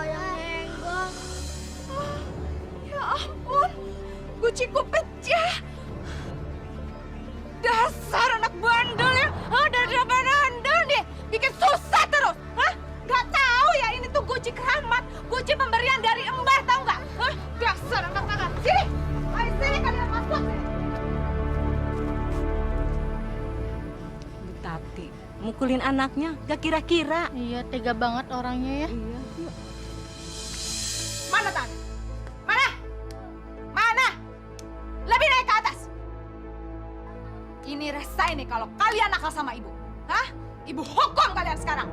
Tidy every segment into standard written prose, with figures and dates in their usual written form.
yang megang. Ya ampun, guciku pecah. Dasar anak bandel ya. Dasar bandel deh. Bikin susah terus. Hah? Gak tahu ya ini tuh guci keramat. Guci pemberian dari Mbah, tahu nggak? Hah? Dasar anak nakal. Sini. Ayo sini kalian masuk. Bu Tati, mukulin anaknya, gak kira-kira. Iya, tega banget orangnya ya. Iya. Mana tangan? Mana? Mana? Lebih naik ke atas. Ini resah ini kalau kalian nakal sama ibu. Hah? Ibu hukum kalian sekarang.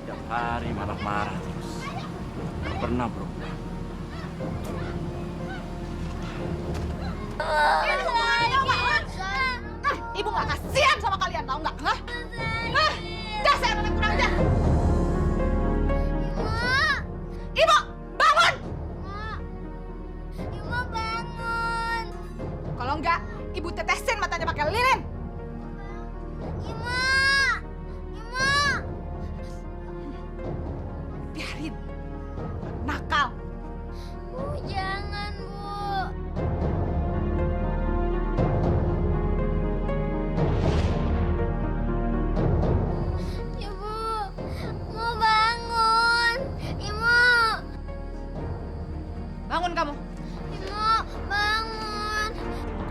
Tiap hari marah-marah terus. Gak pernah berubah. Ibu nggak kasihan sama kalian, tahu nggak? Hah? Hah? Dasar anak kurang ajar. Ibu, bangun! Ibu bangun. Kalau enggak, ibu tetesin matanya pakai lilin. Ibu. Biarin. Nakal. Bu, jangan, Bu. Ibu, mau bangun. Ibu. Bangun kamu. Ibu, bangun. Ibu.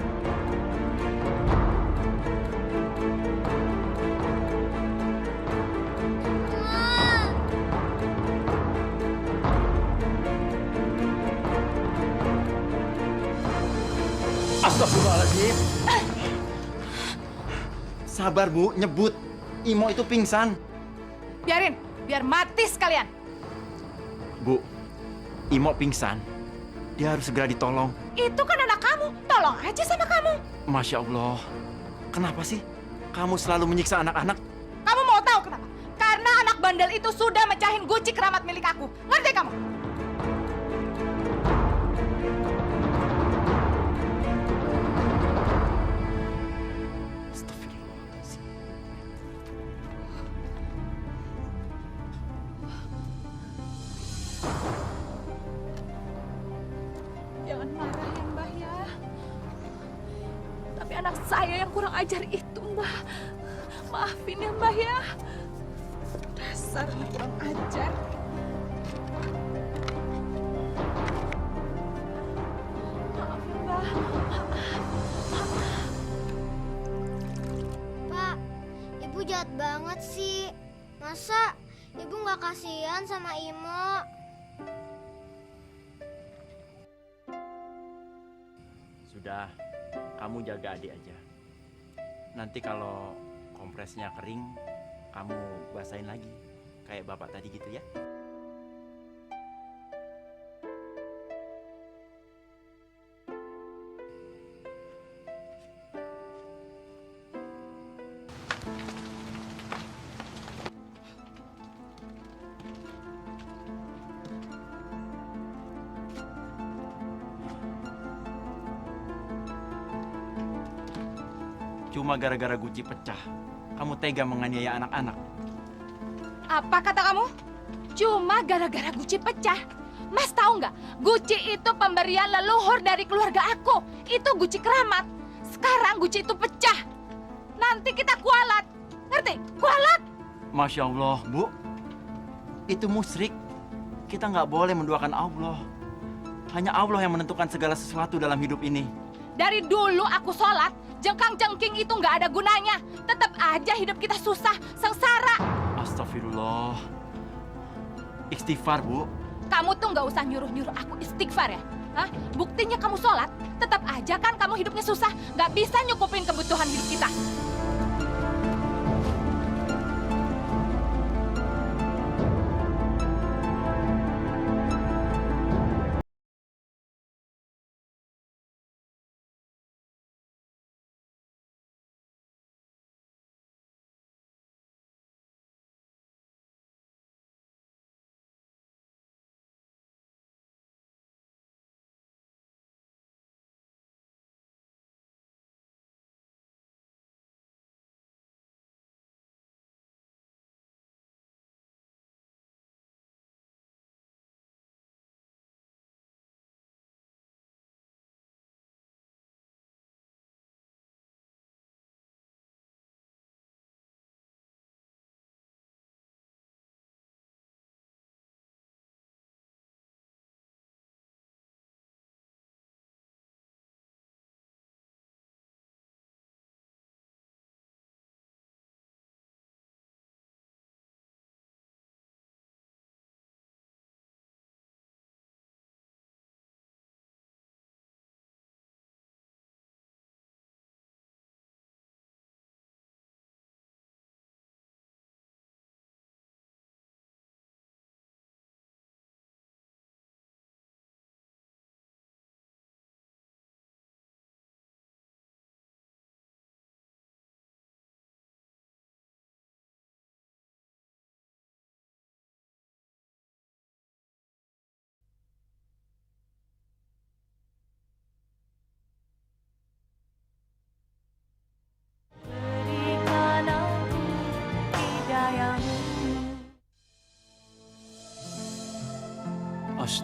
Astagfirullahaladzim. Sabar Bu, nyebut. Imo itu pingsan. Biarin, biar mati sekalian. Bu, Imo pingsan. Dia harus segera ditolong. Itu kan anak kamu. Tolong aja sama kamu. Masya Allah. Kenapa sih kamu selalu menyiksa anak-anak? Kamu mau tahu kenapa? Karena anak bandel itu sudah mecahin guci keramat milik aku. Ngerti kamu? Astagfirullahaladzim. Jangan marah ya, Mbah ya. Tapi anak saya yang kurang ajar itu, Mbah. Maafin ya, Mbah ya. Dasar anak kurang ajar. Maafin, Mbah. Pak, Ibu jahat banget sih. Masa Ibu nggak kasihan sama Imo? Sudah, kamu jaga adik aja. Nanti kalau kompresnya kering, kamu basahin lagi. Kayak bapak tadi gitu ya. Cuma gara-gara guci pecah, kamu tega menganiaya anak-anak. Apa kata kamu? Cuma gara-gara guci pecah. Mas tahu nggak? Guci itu pemberian leluhur dari keluarga aku. Itu guci keramat. Sekarang guci itu pecah. Nanti kita kualat. Ngerti? Kualat. Masya Allah, Bu. Itu musyrik. Kita nggak boleh menduakan Allah. Hanya Allah yang menentukan segala sesuatu dalam hidup ini. Dari dulu aku sholat, jengkang-jengking itu nggak ada gunanya. Tetap aja hidup kita susah, sengsara. Astagfirullah. Istighfar, Bu. Kamu tuh nggak usah nyuruh-nyuruh aku istighfar ya. Hah? Buktinya kamu sholat, tetap aja kan kamu hidupnya susah. Nggak bisa nyukupin kebutuhan hidup kita.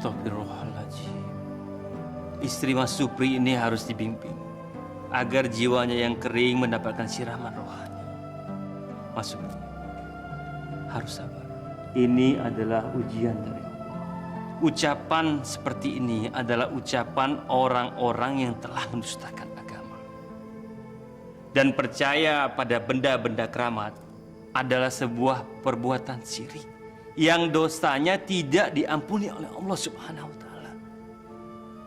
Astagfirullahaladzim. Istri Mas Supri ini harus dibimbing agar jiwanya yang kering mendapatkan siraman rohani. Mas Supri harus sabar. Ini adalah ujian dari Allah. Ucapan seperti ini adalah ucapan orang-orang yang telah mendustakan agama. Dan percaya pada benda-benda keramat adalah sebuah perbuatan syirik yang dosanya tidak diampuni oleh Allah Subhanahu wa taala.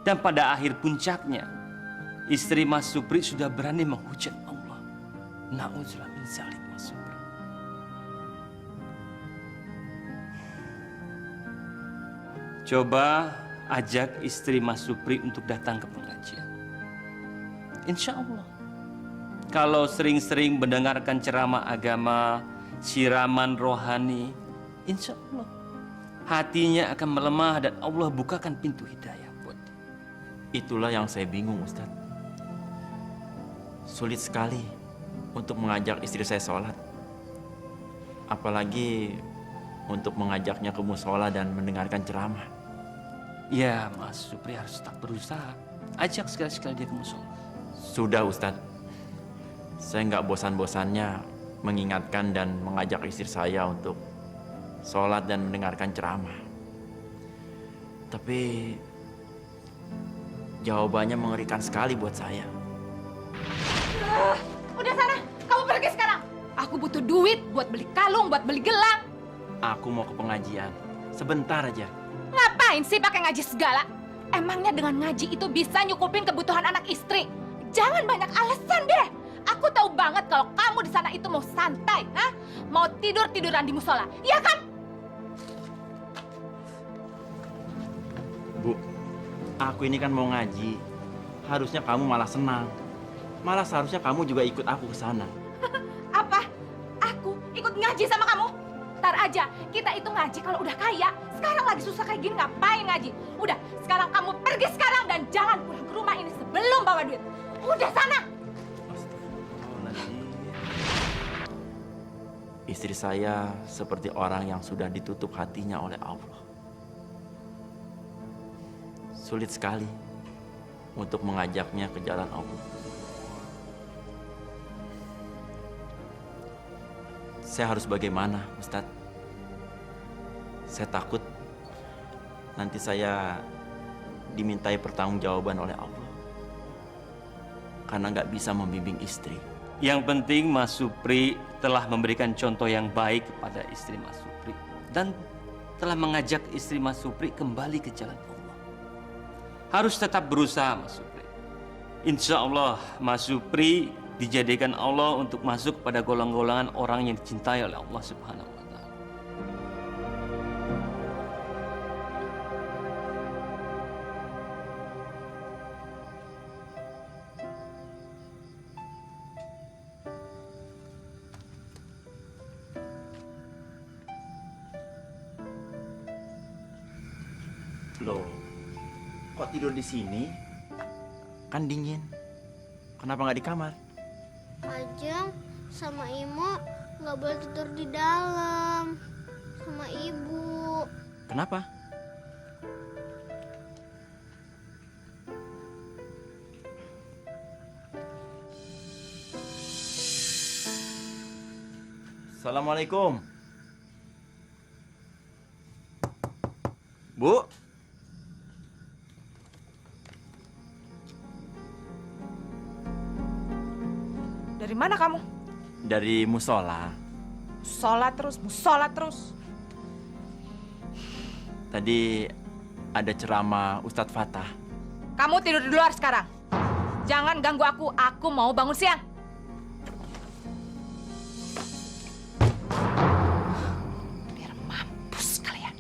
Dan pada akhir puncaknya, istri Mas Supri sudah berani menghujat Allah. Na'udzubillah min dzalik, Mas Supri. Coba ajak istri Mas Supri untuk datang ke pengajian. Insya Allah, kalau sering-sering mendengarkan ceramah agama, siraman rohani, insya Allah hatinya akan melemah dan Allah bukakan pintu hidayah buat dia. Itulah yang saya bingung, Ustadz. Sulit sekali untuk mengajak istri saya sholat. Apalagi untuk mengajaknya ke musola dan mendengarkan ceramah. Ya, Mas Supri harus tetap berusaha. Ajak sekali-sekali dia ke musola. Sudah, Ustadz. Saya nggak bosan-bosannya mengingatkan dan mengajak istri saya untuk sholat dan mendengarkan ceramah. Tapi jawabannya mengerikan sekali buat saya. Udah sana, kamu pergi sekarang. Aku butuh duit buat beli kalung, buat beli gelang. Aku mau ke pengajian. Sebentar aja. Ngapain sih pakai ngaji segala? Emangnya dengan ngaji itu bisa nyukupin kebutuhan anak istri? Jangan banyak alasan deh. Aku tahu banget kalau kamu di sana itu mau santai, ha? Mau tidur-tiduran di musola, iya kan? Bu, aku ini kan mau ngaji. Harusnya kamu malah senang. Malah seharusnya kamu juga ikut aku ke sana. Apa? Aku ikut ngaji sama kamu? Ntar aja, kita itu ngaji kalau udah kaya. Sekarang lagi susah kayak gini, ngapain ngaji? Udah, sekarang kamu pergi sekarang dan jangan pulang ke rumah ini sebelum bawa duit. Udah sana! Istri saya seperti orang yang sudah ditutup hatinya oleh Allah. Sulit sekali untuk mengajaknya ke jalan Allah. Saya harus bagaimana, Ustadz? Saya takut nanti saya dimintai pertanggungjawaban oleh Allah karena nggak bisa membimbing istri. Yang penting Mas Supri telah memberikan contoh yang baik kepada istri Mas Supri dan telah mengajak istri Mas Supri kembali ke jalan Allah. Harus tetap berusaha, Mas Supri. Insya Allah Mas Supri dijadikan Allah untuk masuk pada golongan-golongan orang yang dicintai oleh Allah Subhanahu wa taala. Loh, kok tidur di sini? Kan dingin. Kenapa nggak di kamar? Ajeng sama Imo nggak boleh tidur di dalam sama ibu. Kenapa? Assalamualaikum. Bu. Dari mana kamu? Dari musola. Musola terus. Tadi ada ceramah Ustadz Fatah. Kamu tidur di luar sekarang. Jangan ganggu aku mau bangun siang. Biar mampus kalian.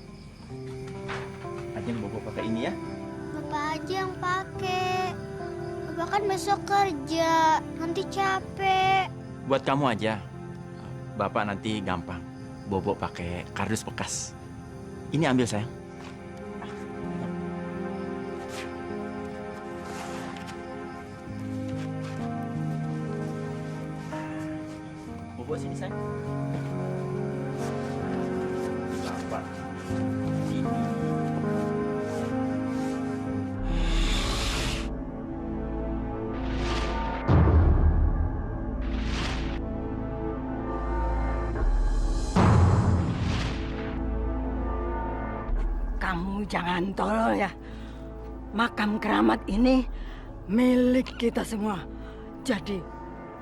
Ajeng bobo pakai ini ya. Bapak aja yang pakai. Bapak kan besok kerja, nanti capek. Buat kamu aja. Bapak nanti gampang. Bobo pakai kardus bekas. Ini ambil sayang. Bobo sini sayang. Bapak. Ini. jangan tolol ya. Makam keramat ini milik kita semua. Jadi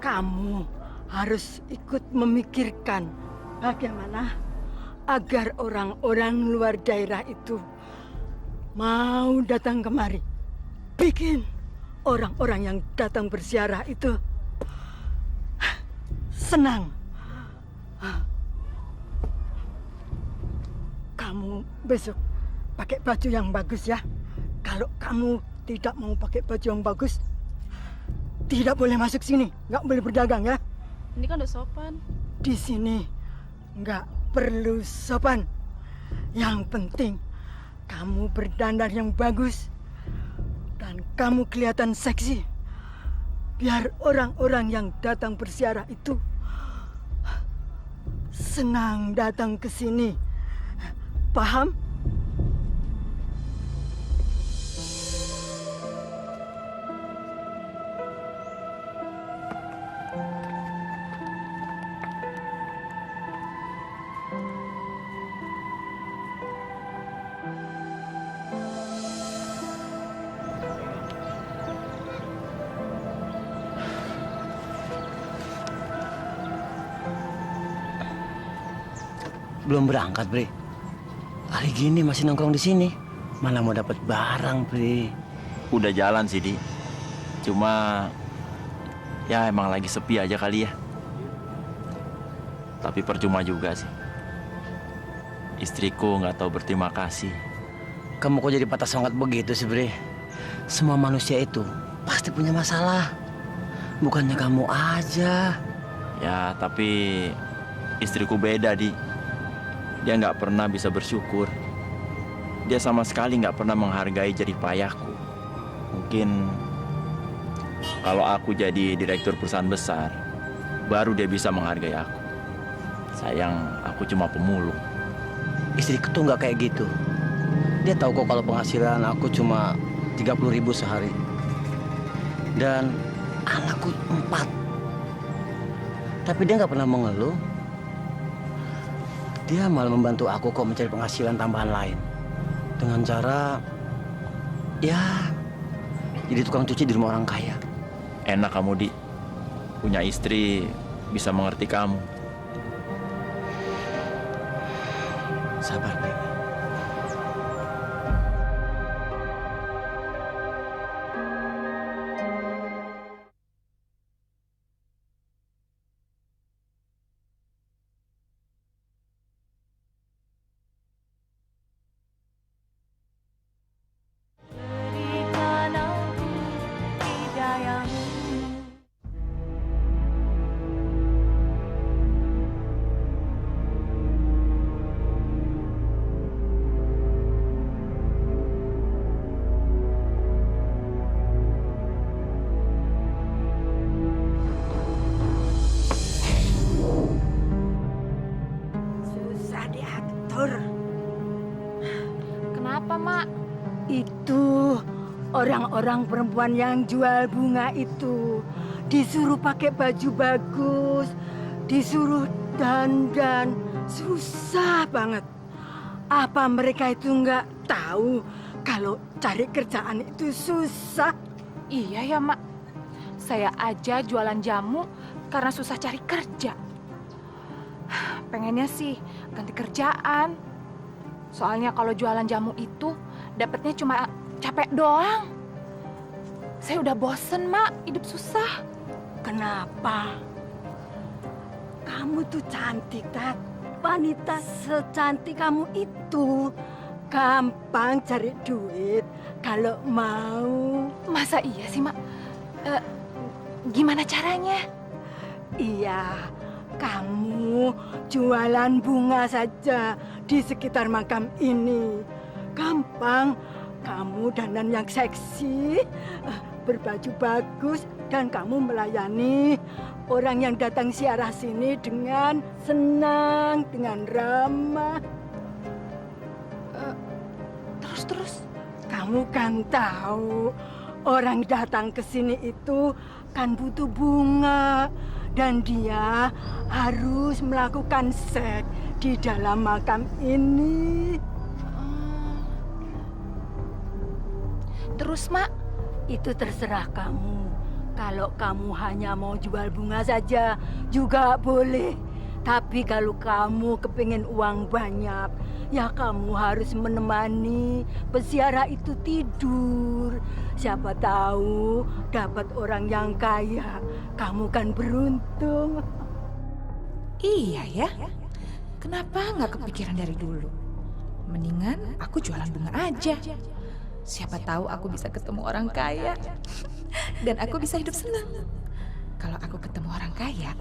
kamu harus ikut memikirkan bagaimana agar orang-orang luar daerah itu mau datang kemari. Bikin orang-orang yang datang berziarah itu senang. Kamu besok pakai baju yang bagus ya. Kalau kamu tidak mau pakai baju yang bagus, tidak boleh masuk sini. Nggak boleh berdagang ya. Ini kan udah sopan. Di sini nggak perlu sopan. Yang penting kamu berdandan yang bagus dan kamu kelihatan seksi. Biar orang-orang yang datang berziarah itu senang datang ke sini. Paham? Belum berangkat, Bre. Hari gini masih nongkrong di sini. Mana mau dapat barang, Bre. Udah jalan sih, Di. Cuma ya emang lagi sepi aja kali ya. Tapi percuma juga sih. Istriku nggak tahu berterima kasih. Kamu kok jadi patah semangat begitu sih, Bre? Semua manusia itu pasti punya masalah. Bukannya kamu aja. Ya, tapi istriku beda, Di. Dia nggak pernah bisa bersyukur. Dia sama sekali nggak pernah menghargai jerih payahku. Mungkin kalau aku jadi direktur perusahaan besar, baru dia bisa menghargai aku. Sayang, aku cuma pemulung. Istriku tuh nggak kayak gitu. Dia tahu kok kalau penghasilan aku cuma 30.000 sehari. Dan anakku 4. Tapi dia nggak pernah mengeluh. Dia malah membantu aku kok mencari penghasilan tambahan lain. Dengan cara, ya, jadi tukang cuci di rumah orang kaya. Enak kamu, Di. Punya istri bisa mengerti kamu. Sabar, Bre. Susah diatur. Kenapa, Mak? Itu orang-orang perempuan yang jual bunga itu disuruh pakai baju bagus, disuruh dandan, susah banget. Apa mereka itu nggak tahu kalau cari kerjaan itu susah? Iya ya, Mak. Saya aja jualan jamu karena susah cari kerja. Pengennya sih ganti kerjaan. Soalnya kalau jualan jamu itu dapatnya cuma capek doang. Saya udah bosen, Mak, hidup susah. Kenapa? Kamu tuh cantik, Tat. Wanita secantik kamu itu gampang cari duit kalau mau. Masa iya sih, Mak? Gimana caranya? Iya, kamu jualan bunga saja di sekitar makam ini. Gampang, kamu dandan yang seksi, berbaju bagus, dan kamu melayani orang yang datang ziarah sini dengan senang, dengan ramah. Terus? Kamu kan tahu, orang datang ke sini itu kan butuh bunga. Dan dia harus melakukan seks di dalam makam ini. terus, Mak? Itu terserah kamu. Kalau kamu hanya mau jual bunga saja juga boleh. Tapi kalau kamu kepingin uang banyak, ya kamu harus menemani peziarah itu tidur. Siapa tahu dapat orang yang kaya. Kamu kan beruntung. Iya ya. Kenapa nggak kepikiran dari dulu? Mendingan aku jualan bunga aja. Siapa tahu aku bisa ketemu orang kaya. Dan aku bisa hidup senang. Kalau aku ketemu orang kaya,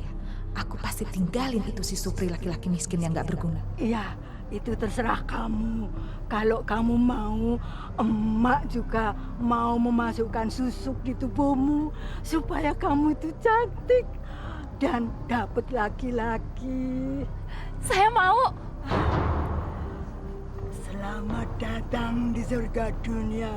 aku pasti tinggalin itu si Supri laki-laki miskin yang gak berguna. Iya, itu terserah kamu. Kalau kamu mau, emak juga mau memasukkan susuk di tubuhmu supaya kamu itu cantik dan dapat laki-laki. Saya mau. Selamat datang di surga dunia.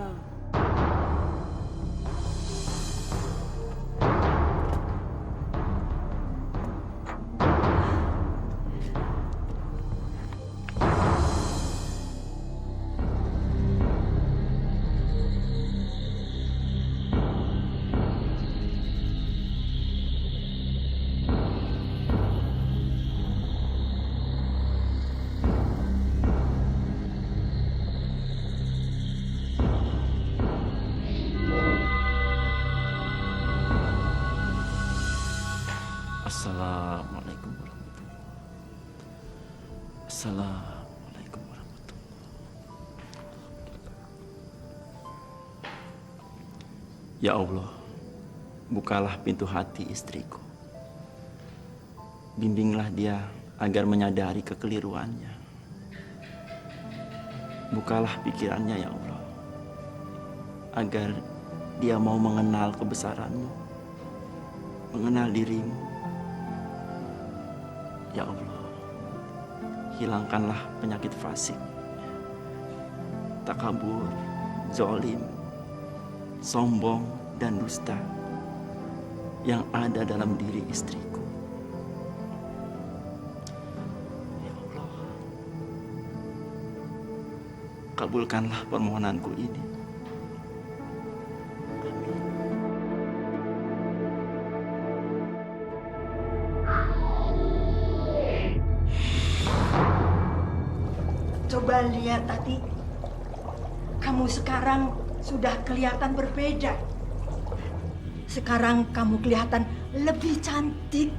Assalamualaikum warahmatullahi wabarakatuh. Assalamualaikum warahmatullahi wabarakatuh. Ya Allah, bukalah pintu hati istriku. Bimbinglah dia agar menyadari kekeliruannya. Bukalah pikirannya ya Allah, agar dia mau mengenal kebesaran-Mu, mengenal dirimu. Ya Allah, hilangkanlah penyakit fasik, takabur, zolim, sombong, dan dusta yang ada dalam diri istriku. Ya Allah, kabulkanlah permohonanku ini. Coba lihat tadi, kamu sekarang sudah kelihatan berbeda. Sekarang kamu kelihatan lebih cantik.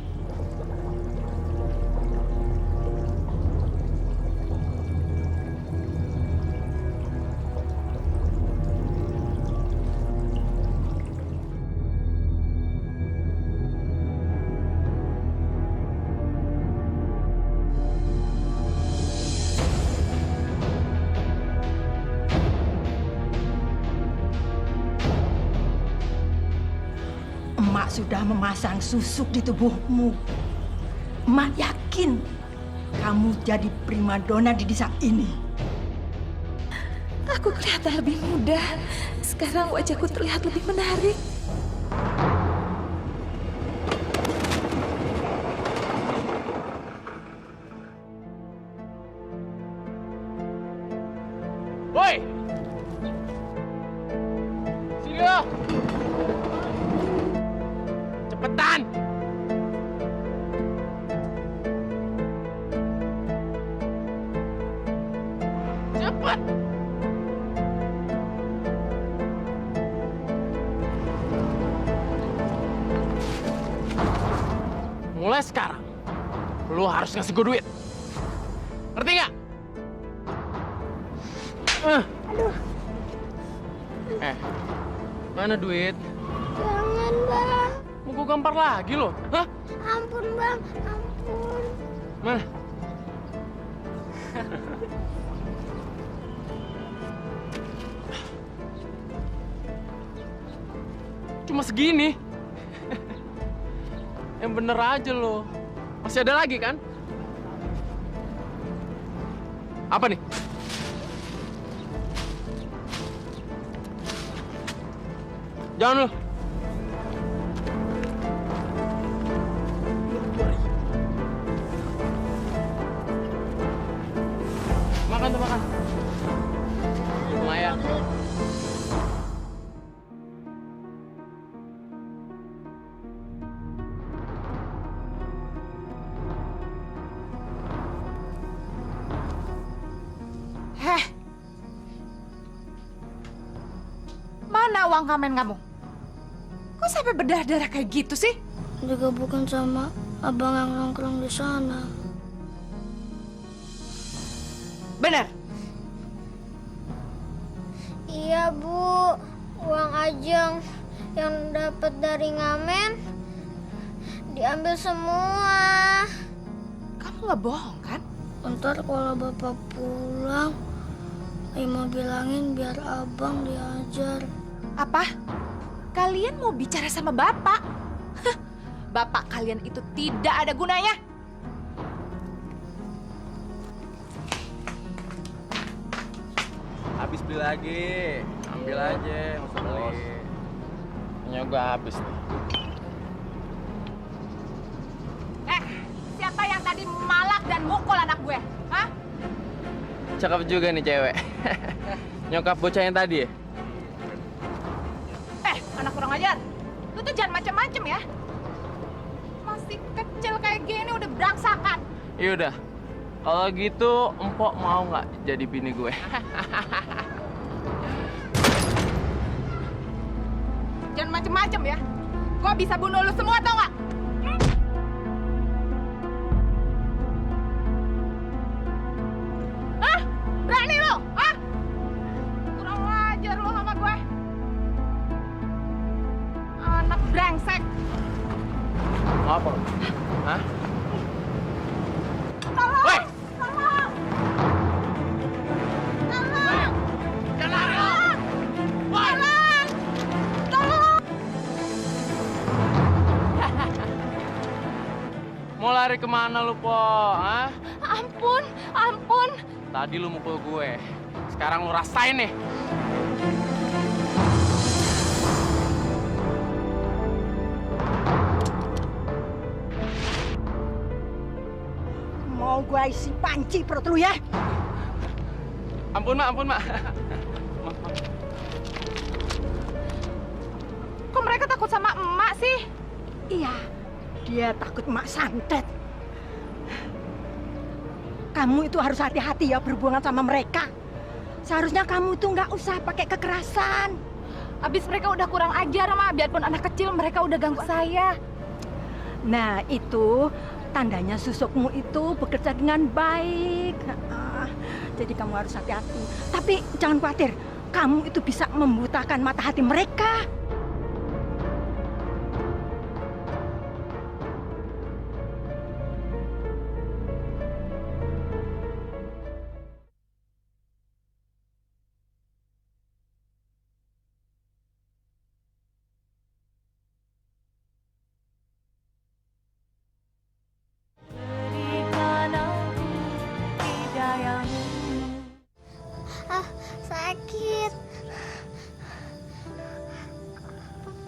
Emak sudah memasang susuk di tubuhmu. Emak yakin kamu jadi primadona di desa ini. Aku kelihatan lebih muda. Sekarang wajahku terlihat lebih menarik. Woi! Sini lo! Cepetan! Cepet! Mulai sekarang, lu harus ngasih gue duit. Ngerti nggak? Mana duit? Jangan, Bang. Mau gue gampar lagi lo? Hah? Ampun, Bang. Ampun. Mana? Cuma segini. Yang bener aja lo. Masih ada lagi kan? Apa nih? Jangan lo. Makan tuh, makan. Lumayan. uang ngamen kamu? Kok sampai berdarah-darah kayak gitu sih? Juga bukan sama abang yang nongkrong di sana. Bener. Iya, Bu. Uang Ajeng yang dapat dari ngamen diambil semua. Kamu nggak bohong kan? Ntar kalau Bapak pulang, Ima bilangin biar abang diajar. Apa? Kalian mau bicara sama bapak? Hah, bapak kalian itu tidak ada gunanya. Habis beli lagi. Ambil aja, nggak usah beli. Punya gua habis nih. Siapa yang tadi malak dan mukul anak gue? Hah? Cakep juga nih cewek. Nyokap bocah yang tadi ya? Anak kurang ajar. Lu tuh jangan macem-macem ya. Masih kecil kayak gini udah berangsakan. Yaudah, kalau gitu empok mau nggak jadi bini gue? Jangan macem-macem ya. Gua bisa bunuh lu semua tau nggak? Hah? Berani lu? Hah? Kurang ajar lu sama gue. Anak brengsek. Mau apa? Hah? Tolong! Woi! Tolong! Tolong! Tolong! Tolong! Tolong! Mau lari kemana lu, Po? Hah? Ampun, ampun. Tadi lu mukul gue. Sekarang lu rasain nih. Mau gua isi panci perut lu ya? Ampun, Mak, ampun, Mak. Kok mereka takut sama emak sih? Iya, dia takut emak santet. Kamu itu harus hati-hati ya berhubungan sama mereka. Seharusnya kamu itu nggak usah pakai kekerasan. Abis mereka udah kurang ajar, Ma. Biarpun anak kecil, mereka udah ganggu saya. Nah, itu tandanya susukmu itu bekerja dengan baik. Jadi kamu harus hati-hati. Tapi jangan khawatir, kamu itu bisa membutakan mata hati mereka. Sakit.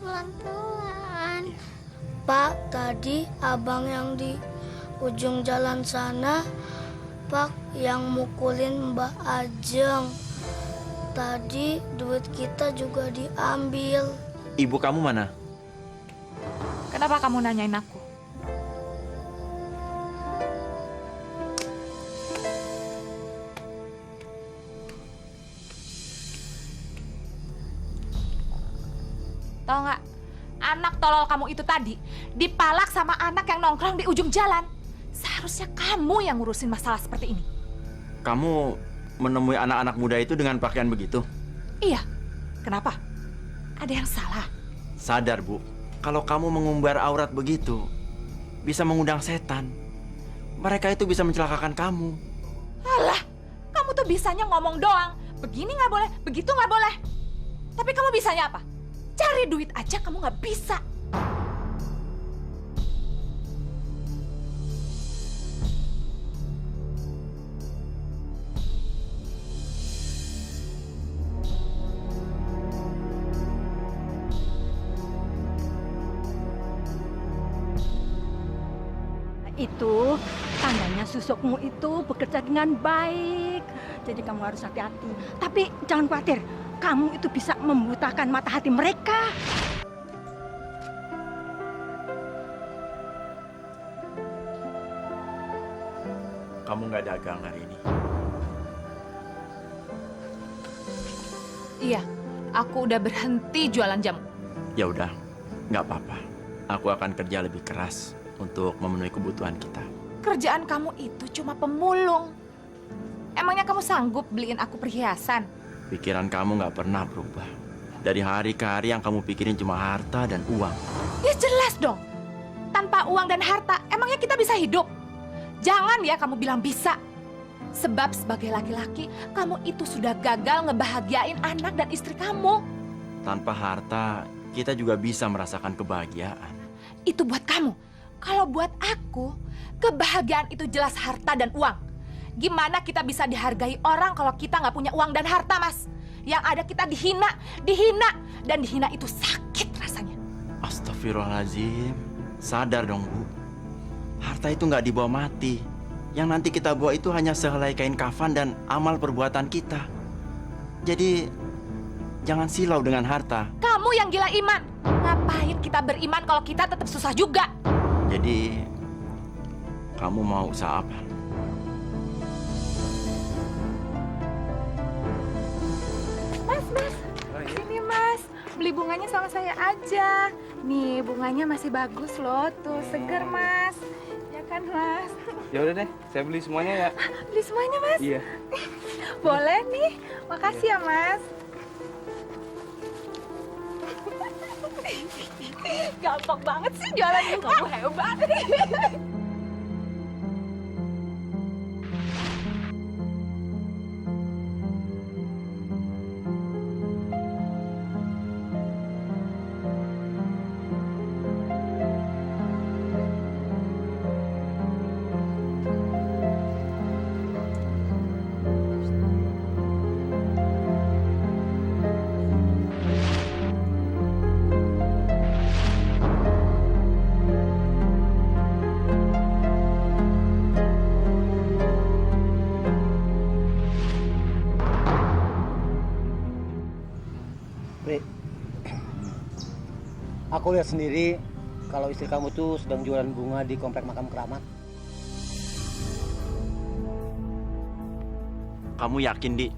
Pelan-pelan. Pak, tadi abang yang di ujung jalan sana, Pak, yang mukulin Mbak Ajeng. Tadi duit kita juga diambil. Ibu kamu mana? Kenapa kamu nanyain aku? Tahu nggak? Anak tolol kamu itu tadi dipalak sama anak yang nongkrong di ujung jalan. Seharusnya kamu yang ngurusin masalah seperti ini. Kamu menemui anak-anak muda itu dengan pakaian begitu? Iya. Kenapa? Ada yang salah? Sadar, Bu. Kalau kamu mengumbar aurat begitu, bisa mengundang setan. Mereka itu bisa mencelakakan kamu. Alah, kamu tuh bisanya ngomong doang. Begini nggak boleh, begitu nggak boleh. Tapi kamu bisanya apa? Cari duit aja kamu nggak bisa. Itu tandanya susukmu itu bekerja dengan baik. Jadi kamu harus hati-hati. Tapi jangan khawatir, kamu itu bisa membutakan mata hati mereka. Kamu nggak dagang hari ini. Iya, Aku udah berhenti jualan jamu. Ya udah, nggak apa-apa. Aku akan kerja lebih keras untuk memenuhi kebutuhan kita. Kerjaan kamu itu cuma pemulung. Emangnya kamu sanggup beliin aku perhiasan? Pikiran kamu nggak pernah berubah. Dari hari ke hari yang kamu pikirin cuma harta dan uang. Ya jelas dong. Tanpa uang dan harta, emangnya kita bisa hidup? Jangan ya kamu bilang bisa. Sebab sebagai laki-laki, kamu itu sudah gagal ngebahagiain anak dan istri kamu. Tanpa harta, kita juga bisa merasakan kebahagiaan. Itu buat kamu. Kalau buat aku, kebahagiaan itu jelas harta dan uang. Gimana kita bisa dihargai orang kalau kita nggak punya uang dan harta, Mas? Yang ada kita dihina, dan dihina itu sakit rasanya. Astagfirullahaladzim. Sadar dong, Bu. Harta itu nggak dibawa mati. Yang nanti kita bawa itu hanya sehelai kain kafan dan amal perbuatan kita. Jadi, jangan silau dengan harta. Kamu yang gila iman. Ngapain kita beriman kalau kita tetap susah juga? Jadi, kamu mau usaha apa? Mas, sini Mas. Beli bunganya sama saya aja. Nih, bunganya masih bagus loh. Tuh, seger Mas. Ya kan Mas? Ya udah deh, saya beli semuanya ya. Beli semuanya Mas? Iya. Boleh nih. Makasih ya Mas. Gampang banget sih jualan bunga. Kamu hebat. Pri, aku lihat sendiri kalau istri kamu tuh sedang jualan bunga di komplek makam keramat. Kamu yakin, Di?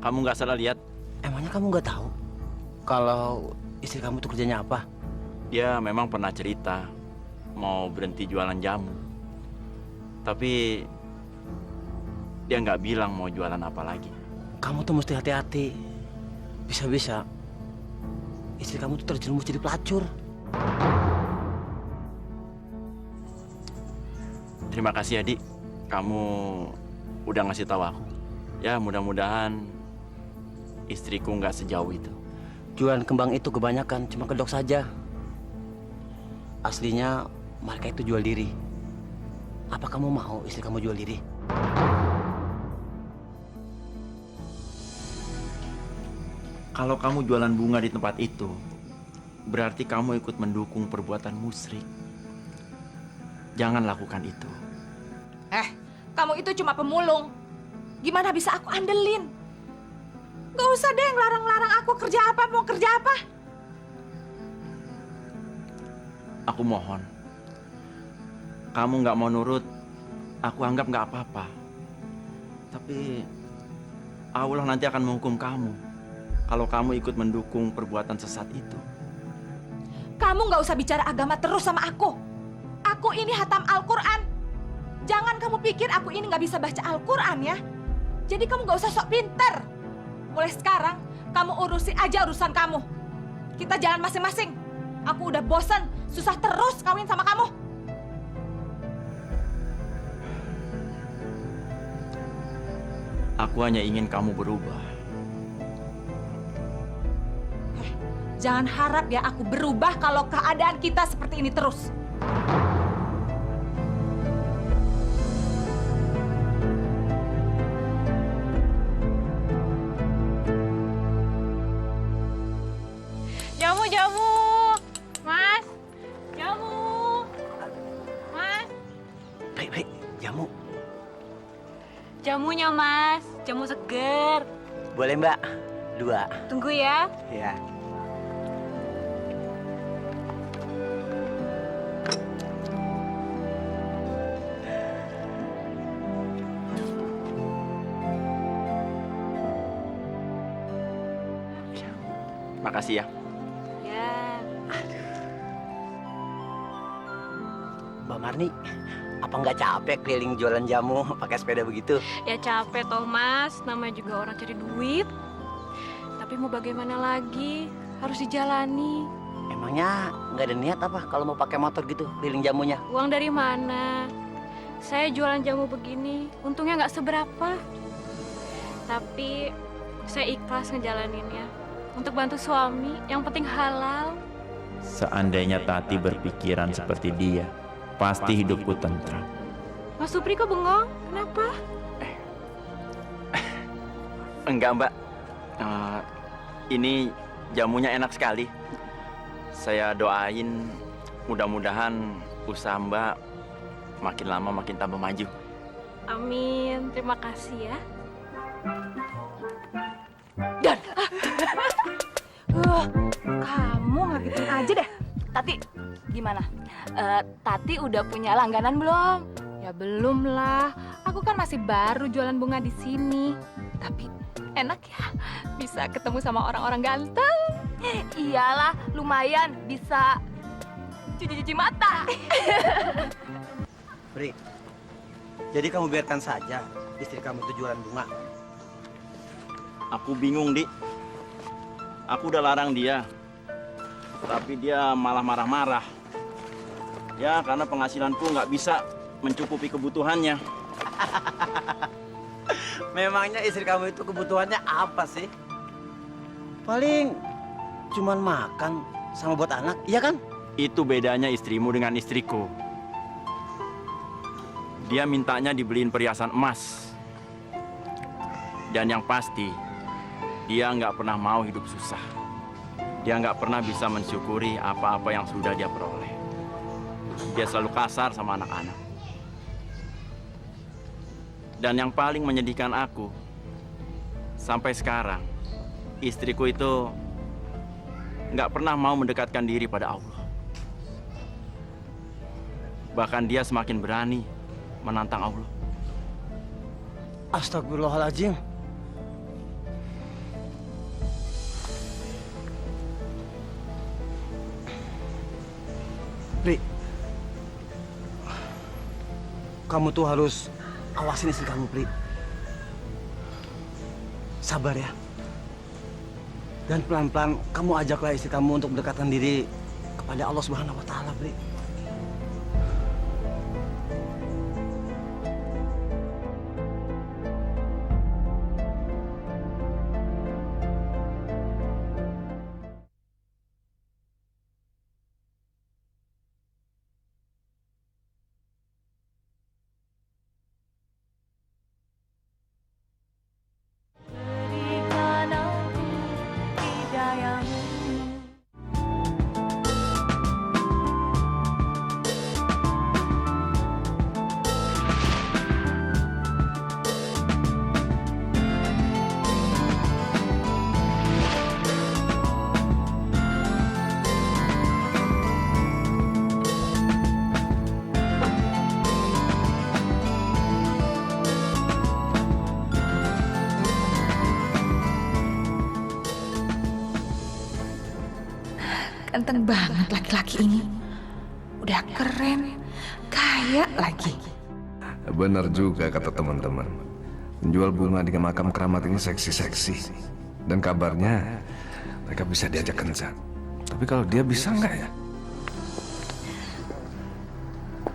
Kamu nggak salah lihat? Emangnya kamu nggak tahu kalau istri kamu tuh kerjanya apa? Dia memang pernah cerita mau berhenti jualan jamu. Tapi dia nggak bilang mau jualan apa lagi. Kamu tuh mesti hati-hati. Bisa-bisa istri kamu tuh terjerumus jadi pelacur. Terima kasih ya, Di. Kamu udah ngasih tahu aku. Ya, mudah-mudahan istriku nggak sejauh itu. Jualan kembang itu kebanyakan cuma kedok saja. Aslinya mereka itu jual diri. Apa kamu mau istri kamu jual diri? Kalau kamu jualan bunga di tempat itu, berarti kamu ikut mendukung perbuatan musyrik. Jangan lakukan itu. Kamu itu cuma pemulung. Gimana bisa aku andelin? Gak usah deh ngelarang-larang aku kerja apa, mau kerja apa. Aku mohon. Kamu nggak mau nurut, aku anggap nggak apa-apa. Tapi Allah nanti akan menghukum kamu kalau kamu ikut mendukung perbuatan sesat itu. Kamu gak usah bicara agama terus sama aku. Aku ini hatam Al-Quran. Jangan kamu pikir aku ini gak bisa baca Al-Quran ya. Jadi kamu gak usah sok pinter. Mulai sekarang, kamu urusi aja urusan kamu. Kita jalan masing-masing. Aku udah bosan, susah terus kawin sama kamu. Aku hanya ingin kamu berubah. Jangan harap ya aku berubah kalau keadaan kita seperti ini terus. Jamu, Mas. Jamu. Mas. Baik, jamu. Jamunya, Mas. Jamu seger. Boleh Mbak, 2. Tunggu ya. Ya. Makasih ya. Ya. Mbak Marni, apa nggak capek keliling jualan jamu pakai sepeda begitu? Ya capek toh Mas, namanya juga orang cari duit. Tapi mau bagaimana lagi, harus dijalani. Emangnya nggak ada niat apa kalau mau pakai motor gitu keliling jamunya? Uang dari mana? Saya jualan jamu begini, untungnya nggak seberapa. Tapi saya ikhlas ngejalaninnya. Untuk bantu suami, yang penting halal. Seandainya Tati berpikiran seperti dia, pasti hidupku tentram. Mas Supri kok bengong? Kenapa? Enggak, Mbak. Ini jamunya enak sekali. Saya doain mudah-mudahan usaha Mbak makin lama makin tambah maju. Amin, terima kasih ya. Dan kamu ngagetin aja deh. Tati, gimana? Tati udah punya langganan belum? Ya belum lah. Aku kan masih baru jualan bunga di sini. Tapi enak ya, bisa ketemu sama orang-orang ganteng. Iyalah, lumayan bisa cuci-cuci mata. Pri, jadi kamu biarkan saja istri kamu itu jualan bunga. Aku bingung, Dik. Aku udah larang dia. Tapi dia malah marah-marah. Ya, karena penghasilanku nggak bisa mencukupi kebutuhannya. Memangnya istri kamu itu kebutuhannya apa sih? Paling cuman makan sama buat anak, iya kan? Itu bedanya istrimu dengan istriku. Dia mintanya dibeliin perhiasan emas. Dan yang pasti, dia nggak pernah mau hidup susah. Dia nggak pernah bisa mensyukuri apa-apa yang sudah dia peroleh. Dia selalu kasar sama anak-anak. Dan yang paling menyedihkan aku, sampai sekarang, istriku itu nggak pernah mau mendekatkan diri pada Allah. Bahkan dia semakin berani menantang Allah. Astagfirullahaladzim. Pri, kamu tuh harus awasin istri kamu, Pri. Sabar ya. Dan pelan-pelan kamu ajaklah istri kamu untuk mendekatkan diri kepada Allah Subhanahu wa Ta'ala, Pri. Ganteng banget laki-laki ini. Udah keren, kaya lagi. Benar juga kata teman-teman. Menjual bunga di makam keramat ini seksi-seksi. Dan kabarnya mereka bisa diajak kencan. Tapi kalau dia bisa nggak ya?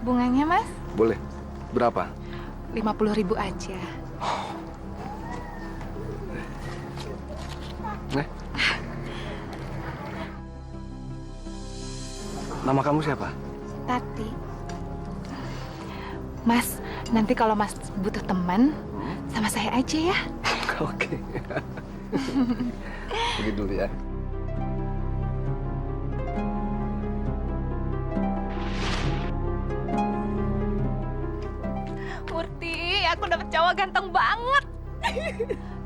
Bunganya, Mas? Boleh. Berapa? 50.000 aja. Nama kamu siapa? Tati. Mas, nanti kalau Mas butuh teman, sama saya aja ya. Oke. Pergi dulu ya. Murti, aku dapet cowok ganteng banget.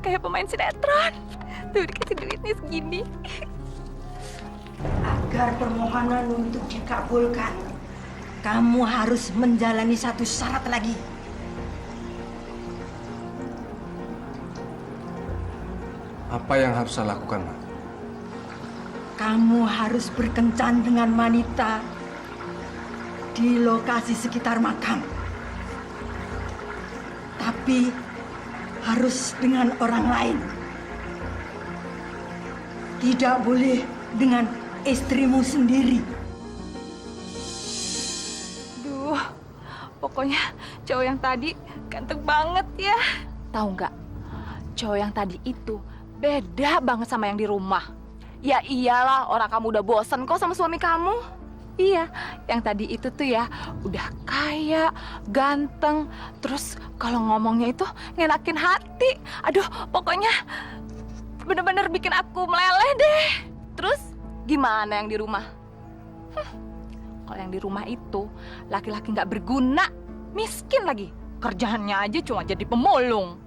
Kayak pemain sinetron. Tuh dikasih duitnya segini. Agar permohonan untuk dikabulkan, kamu harus menjalani satu syarat lagi. Apa yang harus saya lakukan, Mak? kamu harus berkencan dengan wanita di lokasi sekitar makam. Tapi harus dengan orang lain. Tidak boleh dengan istrimu sendiri. Duh, pokoknya cowok yang tadi ganteng banget ya. Tahu nggak? Cowok yang tadi itu beda banget sama yang di rumah. Ya iyalah, orang kamu udah bosen kok sama suami kamu. Iya, yang tadi itu tuh ya udah kaya, ganteng, terus kalau ngomongnya itu ngenakin hati. Aduh, pokoknya bener-bener bikin aku meleleh deh. Terus gimana yang di rumah? Kalau yang di rumah itu laki-laki nggak berguna, miskin lagi. Kerjaannya aja cuma jadi pemulung.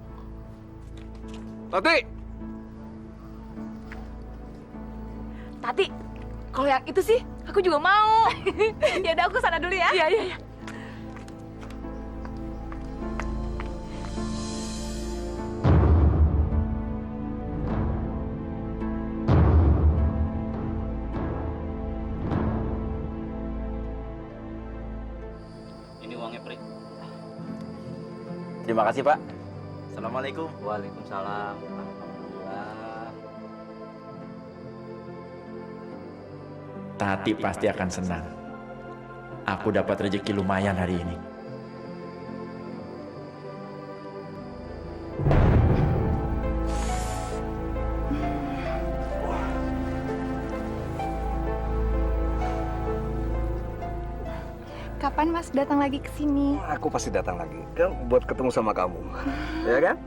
Tati, kalau yang itu sih aku juga mau. Ya udah, aku sana dulu ya. Iya, iya, iya. Ini uangnya, Pri. Terima kasih, Pak. Assalamualaikum. Waalaikumsalam. Alhamdulillah. Tati pasti akan senang. Aku dapat rezeki lumayan hari ini. Kapan Mas datang lagi ke sini? Aku pasti datang lagi, kan buat ketemu sama kamu. Ya kan?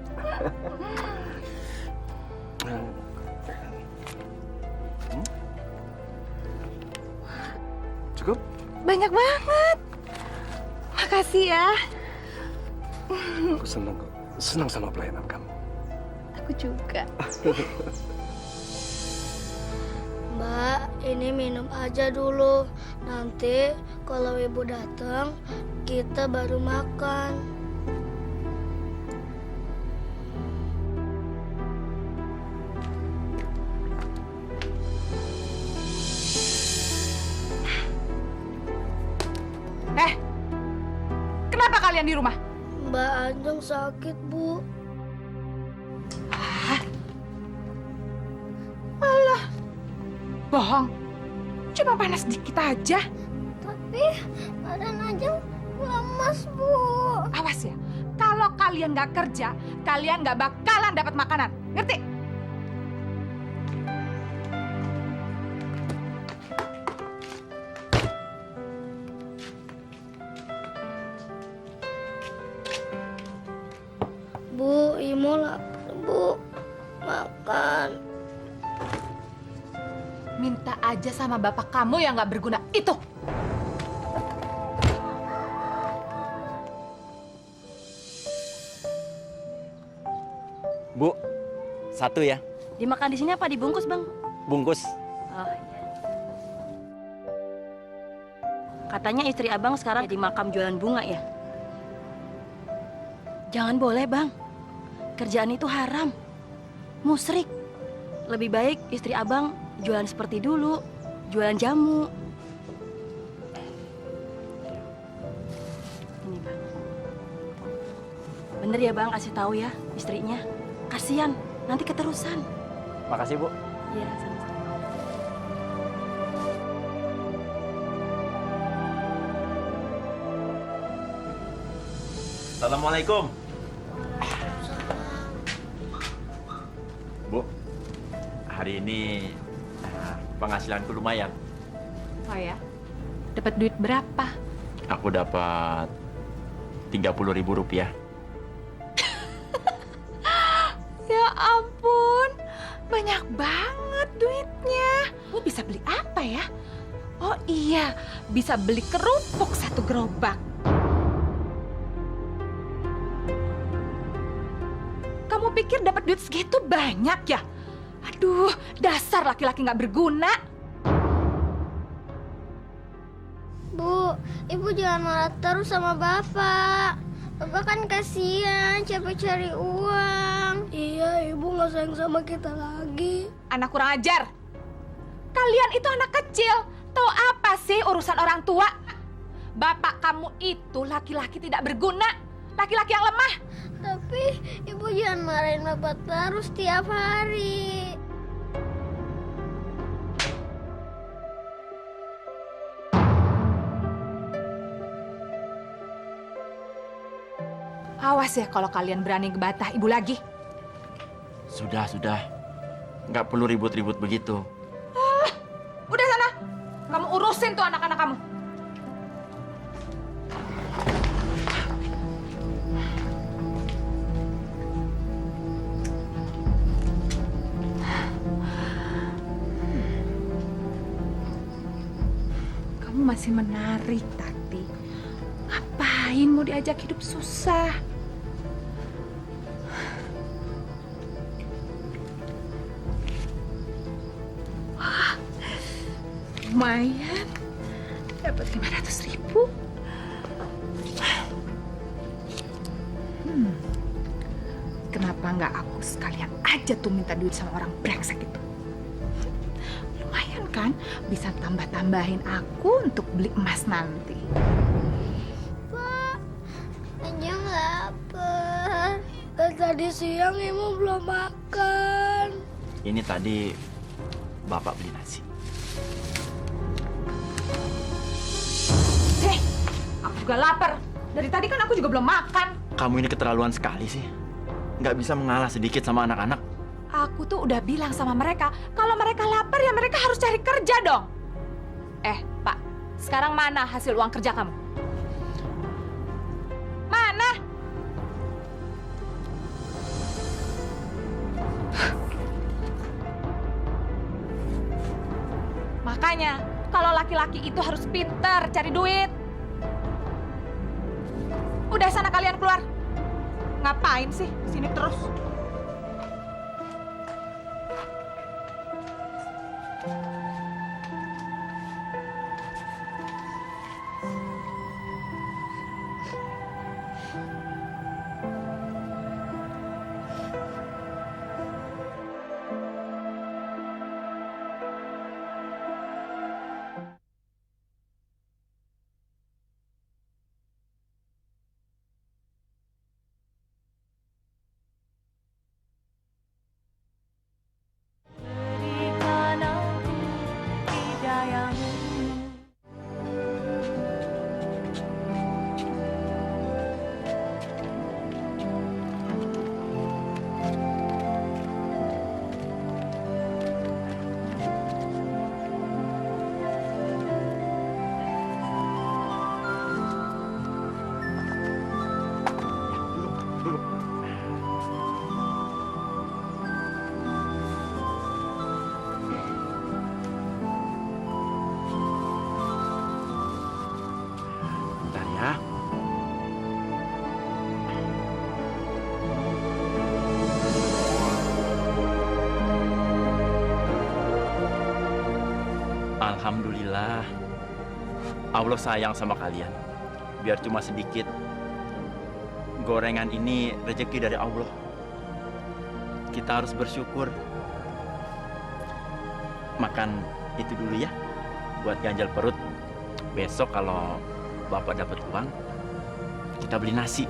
Cukup? Banyak banget. Makasih ya. Aku senang kok. Senang sama pelayanan kamu. Aku juga. Mbak, ini minum aja dulu. Nanti kalau ibu datang, kita baru makan. Kenapa kalian di rumah? Mbak Anjung sakit, Bu. Bohong. Cuma panas dikit aja. Tapi badan Anjung lemas, Bu. Awas ya. Kalau kalian nggak kerja, kalian nggak bakalan dapat makanan. Ngerti? Bu, Imo lapar, Bu. Makan. Minta aja sama bapak kamu yang nggak berguna itu. Bu, satu ya. Dimakan di sini apa dibungkus, Bang? Bungkus. Oh, iya. Katanya istri Abang sekarang di makam jualan bunga ya? Jangan boleh, Bang. Kerjaan itu haram. Musyrik. Lebih baik istri Abang jualan seperti dulu, jualan jamu. Ini, Bang. Bener ya, Bang, kasih tahu ya istrinya. Kasihan, nanti keterusan. Makasih, Bu. Iya, sama-sama. Assalamualaikum. Bu, hari ini penghasilanku lumayan. Oh ya? Dapat duit berapa? Aku dapat 30.000 rupiah. Ya ampun, banyak banget duitnya. Bu bisa beli apa ya? Oh iya, bisa beli kerupuk 1 gerobak. Kamu pikir dapat duit segitu banyak ya? Aduh, dasar laki-laki nggak berguna. Bu, Ibu jangan marah terus sama Bapak. Bapak kan kasihan, capek cari uang. Iya, Ibu nggak sayang sama kita lagi. Anak kurang ajar. Kalian itu anak kecil. Tahu apa sih urusan orang tua? Bapak kamu itu laki-laki tidak berguna. Laki-laki yang lemah. Tapi ibu jangan marahin bapak terus tiap hari. Awas ya kalau kalian berani ngebantah ibu lagi. Sudah. Nggak perlu ribut-ribut begitu. Udah sana. Kamu urusin tuh anak-anak kamu. Kamu masih menarik, Tati. Ngapain mau diajak hidup susah? Lumayan, dapat 500.000. Kenapa nggak aku sekalian aja tuh minta duit sama orang brengsek itu? Lumayan kan, bisa tambah-tambahin aku untuk beli emas nanti. Pak, Anja lapar. Dan tadi siang ibu belum makan. Ini tadi Bapak beli nasi. Aku juga lapar. Dari tadi kan aku juga belum makan. Kamu ini keterlaluan sekali sih. Nggak bisa mengalah sedikit sama anak-anak. Aku tuh udah bilang sama mereka, kalau mereka lapar ya mereka harus cari kerja dong. Pak, sekarang mana hasil uang kerja kamu? Mana? Makanya, kalau laki-laki itu harus pintar cari duit. Udah sana kalian keluar. Ngapain sih sini terus? Bentar ya. Alhamdulillah. Allah sayang sama kalian. Biar cuma sedikit. Gorengan ini rezeki dari Allah. Kita harus bersyukur. Makan itu dulu ya. Buat ganjal perut. Besok kalau Bapak dapat uang, kita beli nasi.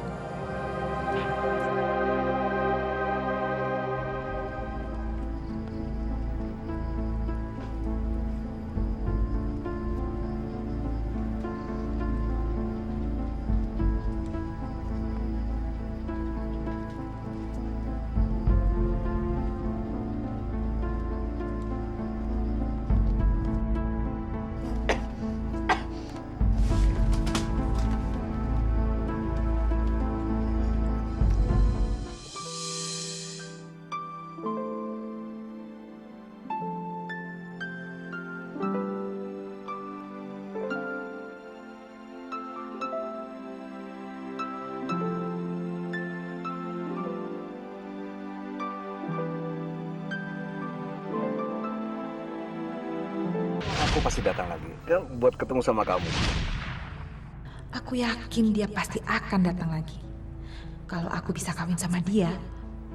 Aku pasti datang lagi, ya, buat ketemu sama kamu. Aku yakin dia pasti akan datang lagi. Kalau aku bisa kawin sama dia,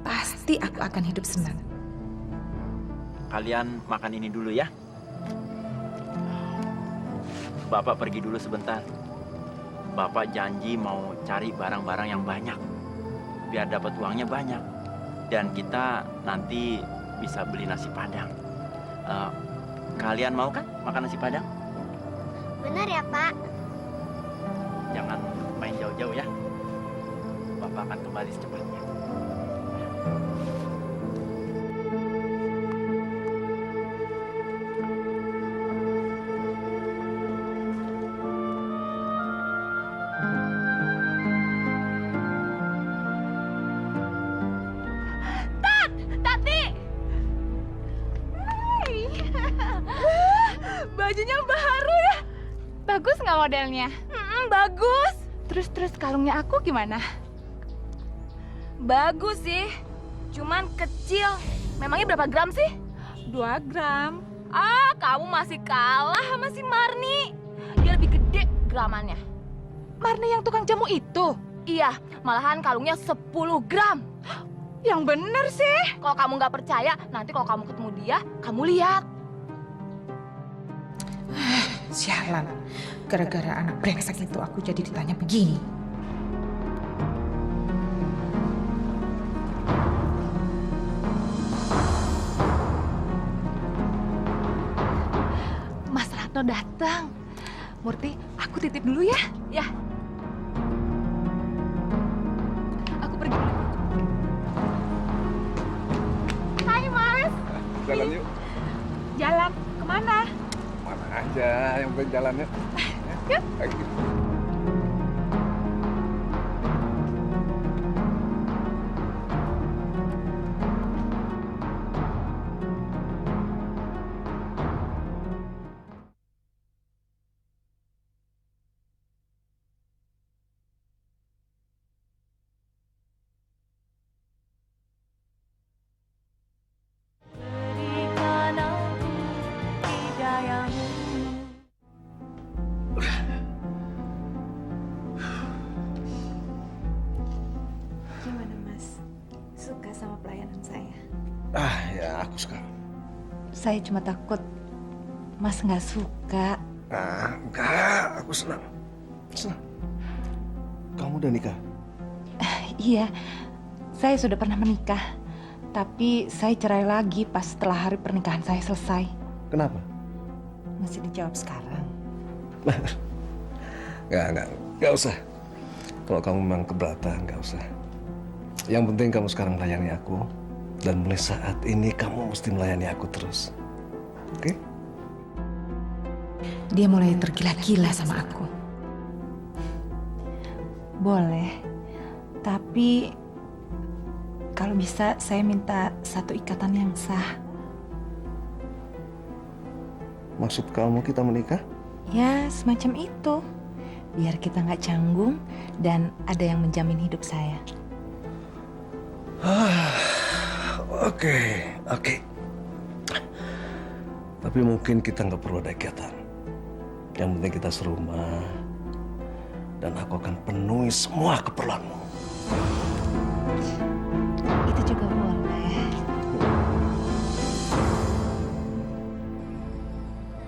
pasti aku akan hidup senang. Kalian makan ini dulu ya. Bapak pergi dulu sebentar. Bapak janji mau cari barang-barang yang banyak, biar dapat uangnya banyak. Dan kita nanti bisa beli nasi Padang. Kalian mau kan makan nasi Padang? Benar ya, Pak? Jangan main jauh-jauh ya. Bapak akan kembali secepatnya. Tati! Hai. Bajunya baru ya? Bagus nggak modelnya? Bagus. Terus kalungnya aku gimana? Bagus sih. Cuman kecil. Memangnya berapa gram sih? 2 gram. Ah, kamu masih kalah sama si Marni. Dia lebih gede gramannya. Marni yang tukang jamu itu? Iya, malahan kalungnya 10 gram. Yang bener sih. Kalau kamu nggak percaya, nanti kalau kamu ketemu dia, kamu lihat. Sialan, gara-gara anak brengsek itu aku jadi ditanya begini. Mas Ratno datang. Murti, aku titip dulu ya. Ya. Aku pergi dulu. Hai, Mas. Jalan yuk. Jalan kemana? Mana aja yang penting jalannya. Yuk. Gimana Mas? Suka sama pelayanan saya? Ya aku suka. Saya cuma takut Mas nggak suka. Enggak, aku senang. Senang. Kamu udah nikah? Iya, saya sudah pernah menikah. Tapi saya cerai lagi pas setelah hari pernikahan saya selesai. Kenapa? Masih dijawab sekarang. Enggak usah. Kalau kamu memang keberatan, enggak usah. Yang penting kamu sekarang melayani aku. Dan mulai saat ini kamu mesti melayani aku terus. Oke? Dia mulai tergila-gila sama aku. Boleh, tapi kalau bisa saya minta satu ikatan yang sah. Maksud kamu kita menikah? Ya, semacam itu. Biar kita nggak canggung dan ada yang menjamin hidup saya. Oke. Tapi mungkin kita nggak perlu ada ikatan. Yang penting kita serumah. Dan aku akan penuhi semua keperluanmu. Itu juga boleh.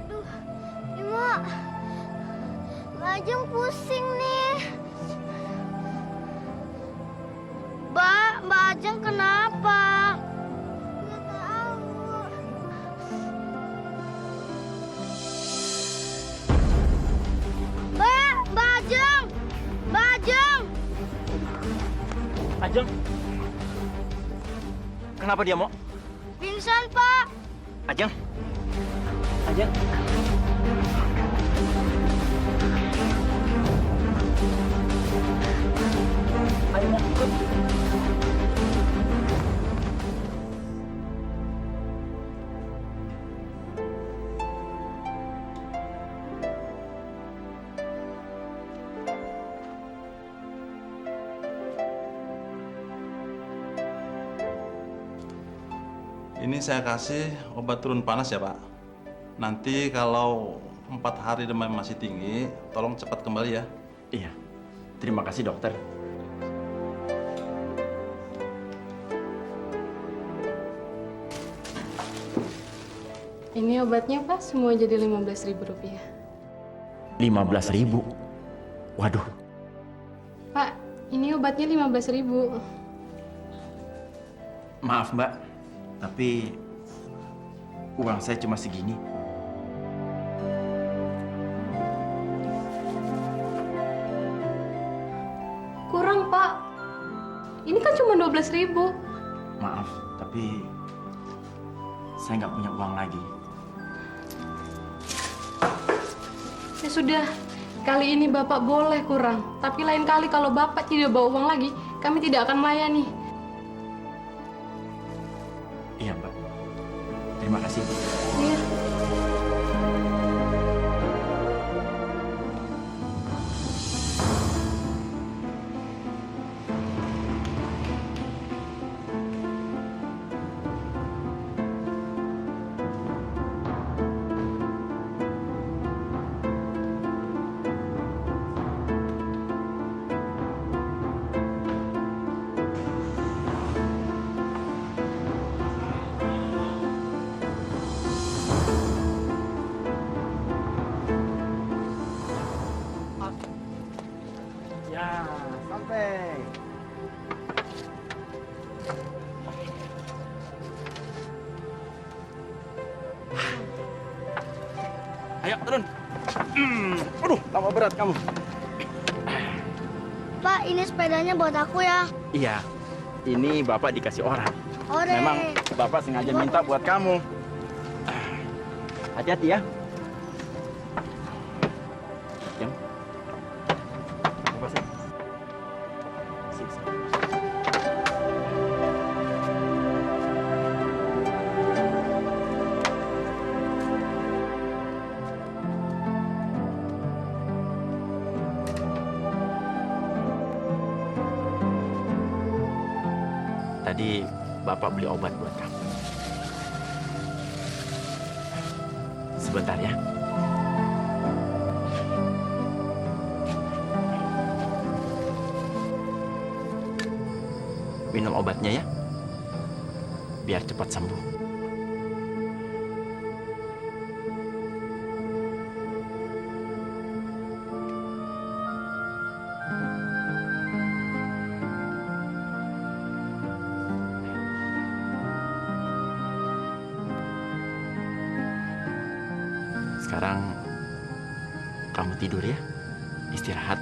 Aduh, Imo. Bajang pusing nih. Mbak Ajeng kenapa? Nggak tahu. Mbak Ajeng! Mbak Ajeng! Ajeng. Kenapa dia mau? Pingsan, Pak. Ajeng. Ajeng. Ayo mau ikut. Ini saya kasih obat turun panas ya Pak. Nanti kalau 4 hari demam masih tinggi, tolong cepat kembali ya. Iya. Terima kasih dokter. Ini obatnya Pak, semua jadi Rp15.000. 15.000. Waduh. Pak, ini obatnya 15.000. Maaf Mbak, tapi uang saya cuma segini. Kurang, Pak. Ini kan cuma 12.000. Maaf, tapi saya nggak punya uang lagi. Ya sudah, kali ini Bapak boleh kurang. Tapi lain kali kalau Bapak tidak bawa uang lagi, kami tidak akan melayani. Iya Mbak, terima kasih. Iya. Ya, sampai. Ayo turun. Aduh, tambah berat kamu. Pak, ini sepedanya buat aku ya. Iya, ini Bapak dikasih orang. Ore. Memang Bapak sengaja minta buat kamu. Hati-hati ya. Jam. Apa sih? Sip, sip. Tadi Bapak beli obat buat kamu. Sebentar ya. Minum obatnya ya. Biar cepat sembuh. Sekarang kamu tidur ya, istirahat.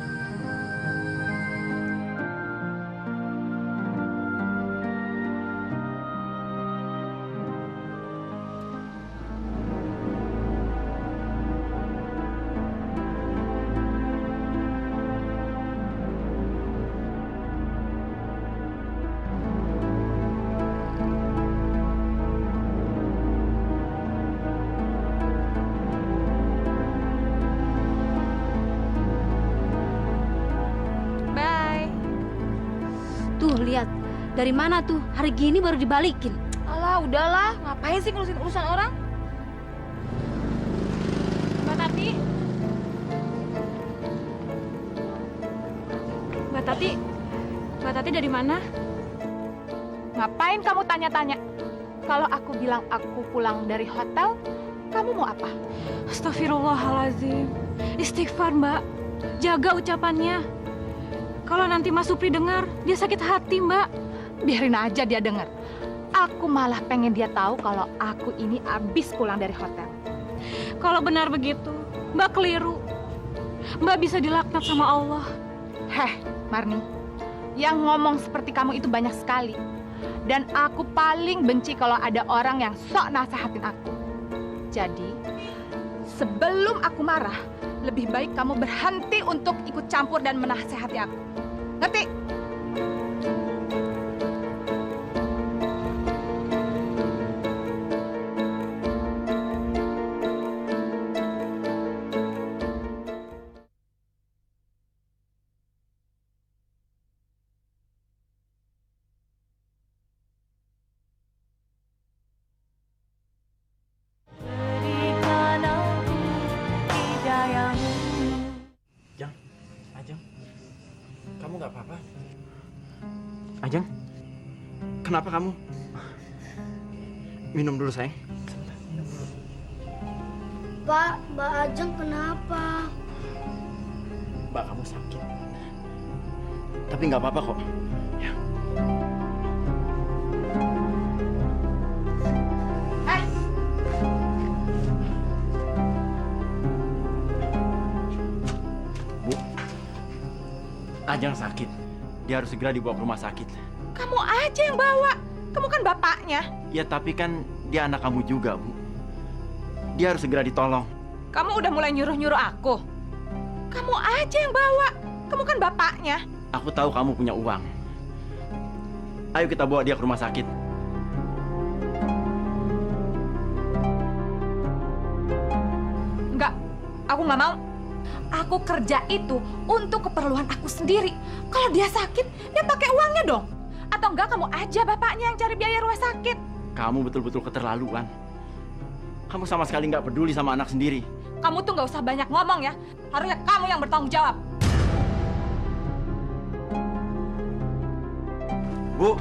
Bye. Tuh, lihat. Dari mana tuh? Hari gini baru dibalikin. Alah, udahlah. Ngapain sih ngurusin urusan orang? Mbak Tati. Mbak Tati. Mbak Tati dari mana? Ngapain kamu tanya-tanya? Kalau aku bilang aku pulang dari hotel, kamu mau apa? Astagfirullahalazim. Istighfar, Mbak. Jaga ucapannya. Kalau nanti Mas Supri dengar, dia sakit hati, Mbak. Biarin aja dia denger. Aku malah pengen dia tahu kalau aku ini abis pulang dari hotel. Kalau benar begitu, Mbak keliru. Mbak bisa dilaknat sama Allah. Heh, Marni. Yang ngomong seperti kamu itu banyak sekali. Dan aku paling benci kalau ada orang yang sok nasehatin aku. Jadi, sebelum aku marah, lebih baik kamu berhenti untuk ikut campur dan menasehati aku. Ngerti? Ajeng, Ajeng, kamu nggak apa-apa? Ajeng, kenapa kamu? Minum dulu sayang. Pak, Mbak Ajeng kenapa? Mbak kamu sakit. Tapi nggak apa-apa kok. Ya. Bu, Ajeng sakit. Dia harus segera dibawa ke rumah sakit. Kamu aja yang bawa. Kamu kan bapaknya. Ya tapi kan dia anak kamu juga, Bu. Dia harus segera ditolong. Kamu udah mulai nyuruh-nyuruh aku. Kamu aja yang bawa. Kamu kan bapaknya. Aku tahu kamu punya uang. Ayo kita bawa dia ke rumah sakit. Enggak, aku nggak mau. Aku kerja itu untuk keperluan aku sendiri. Kalau dia sakit, dia pakai uangnya dong. Atau enggak kamu aja bapaknya yang cari biaya rumah sakit. Kamu betul-betul keterlaluan. Kamu sama sekali nggak peduli sama anak sendiri. Kamu tuh nggak usah banyak ngomong ya. Harusnya kamu yang bertanggung jawab. Bu.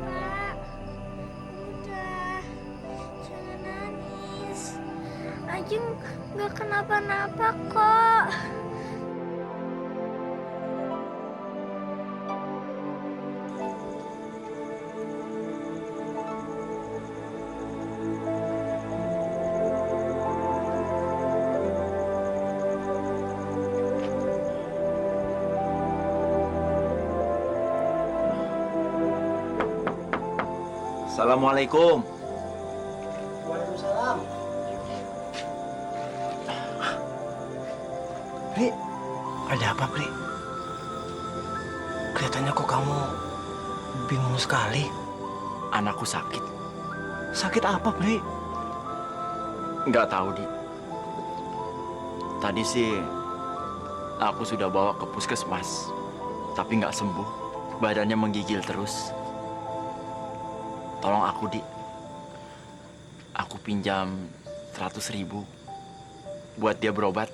Pak, udah. Jangan nangis. Ajeng nggak kenapa-napa kok. Assalamualaikum. Waalaikumsalam. Pri, ada apa, Pri? Kelihatannya kok kamu bingung sekali. Anakku sakit. Sakit apa, Pri? Nggak tahu, Di. Tadi sih aku sudah bawa ke puskesmas, tapi nggak sembuh. Badannya menggigil terus. Tolong aku, Di. Aku pinjam 100.000 buat dia berobat.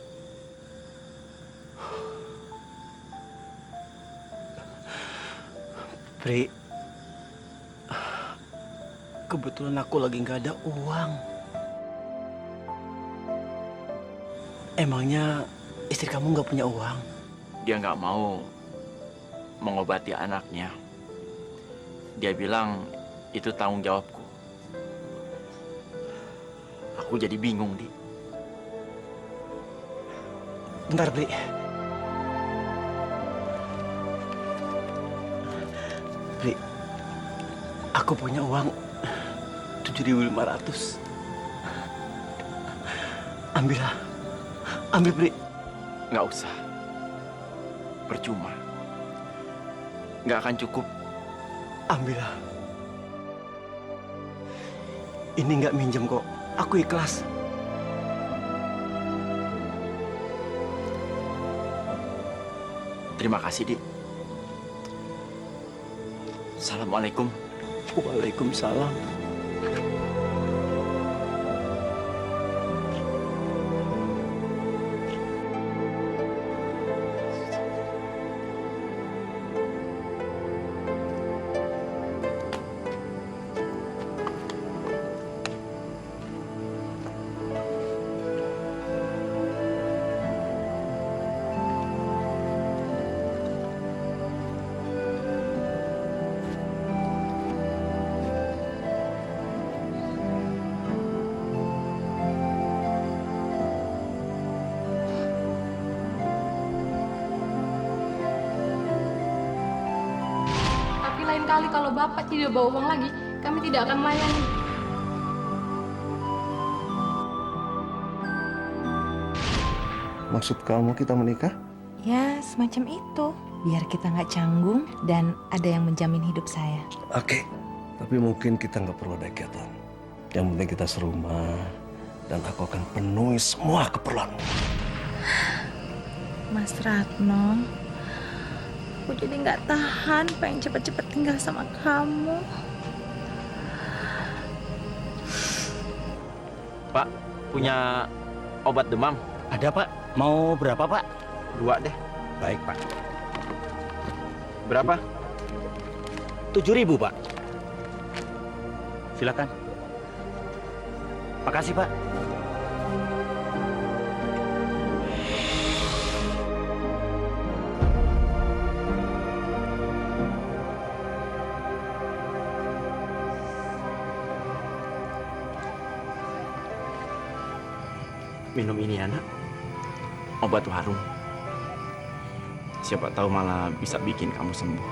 Pri, kebetulan aku lagi nggak ada uang. Emangnya istri kamu nggak punya uang? Dia nggak mau mengobati anaknya. Dia bilang itu tanggung jawabku. Aku jadi bingung, Di. Bentar, Pri. Pri, aku punya uang 7.500. Ambillah. Ambil, Pri. Nggak usah. Percuma. Nggak akan cukup. Ambillah. Ini nggak minjem kok. Aku ikhlas. Terima kasih, Di. Assalamualaikum. Waalaikumsalam. Tapi lain kali kalau Bapak tidak bawa uang lagi, kami tidak akan melayani. Maksud kamu kita menikah? Ya, semacam itu. Biar kita nggak canggung dan ada yang menjamin hidup saya. Oke. Tapi mungkin kita nggak perlu ada ikatan. Yang penting kita serumah dan aku akan penuhi semua keperluanmu. Mas Ratno, aku jadi nggak tahan, pengen cepet-cepet tinggal sama kamu. Pak, punya obat demam? Ada, Pak. Mau berapa, Pak? 2 deh. Baik, Pak. Berapa? 7.000, Pak. Silakan. Makasih, Pak. Minum ini ya, Nak. Obat warung. Siapa tahu malah bisa bikin kamu sembuh.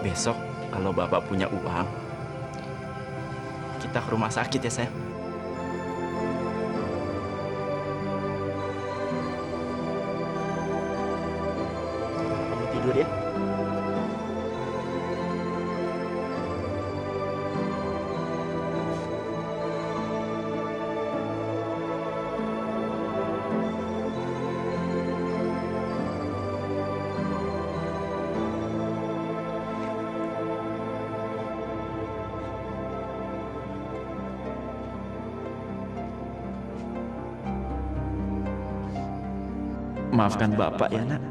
Besok kalau Bapak punya uang, kita ke rumah sakit ya, sayang. Kamu tidur ya. Maafkan Bapak ya, Nak.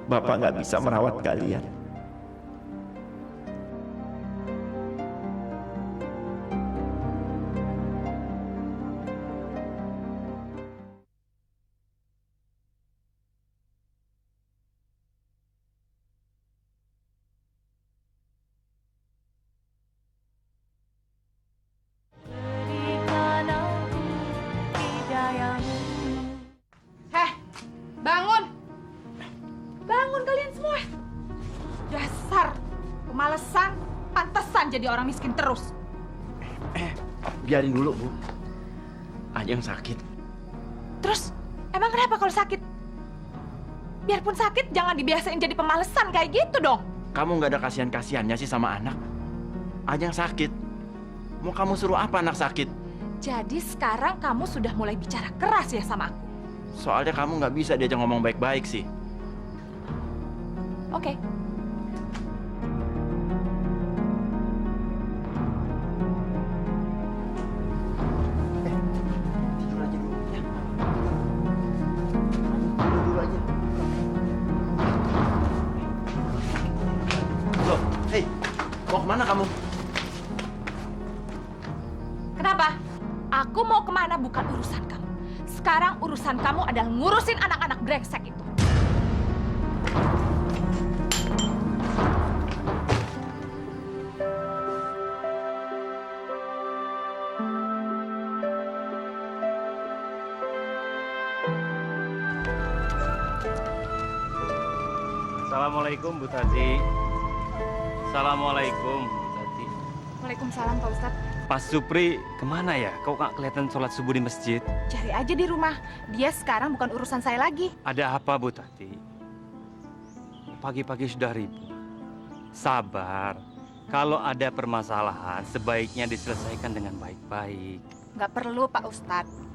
Bapak nggak bisa merawat kalian. Heh, bangun! Bangun kalian semua! Dasar pemalesan, pantesan jadi orang miskin terus. Biarin dulu, Bu. Ajeng sakit. Terus, emang kenapa kalau sakit? Biarpun sakit, jangan dibiasain jadi pemalesan kayak gitu dong. Kamu nggak ada kasihan-kasihannya sih sama anak? Ajeng sakit. Mau kamu suruh apa anak sakit? Jadi sekarang kamu sudah mulai bicara keras ya sama aku. Soalnya kamu nggak bisa diajak ngomong baik-baik sih. Oke. Tidur aja dulu ya. Tidur dulu aja. Loh, hei, mau kemana kamu? Kenapa? Aku mau kemana bukan urusan kamu. Sekarang urusan kamu adalah ngurusin anak-anak brengsek itu. Assalamualaikum Bu Tati. Assalamualaikum Bu Tati. Waalaikumsalam Pak Ustadz. Pak Supri kemana ya? Kok nggak kelihatan sholat subuh di masjid? Cari aja di rumah. Dia sekarang bukan urusan saya lagi. Ada apa Bu Tati? Pagi-pagi sudah ribut. Sabar. Kalau ada permasalahan, sebaiknya diselesaikan dengan baik-baik. Nggak perlu Pak Ustadz.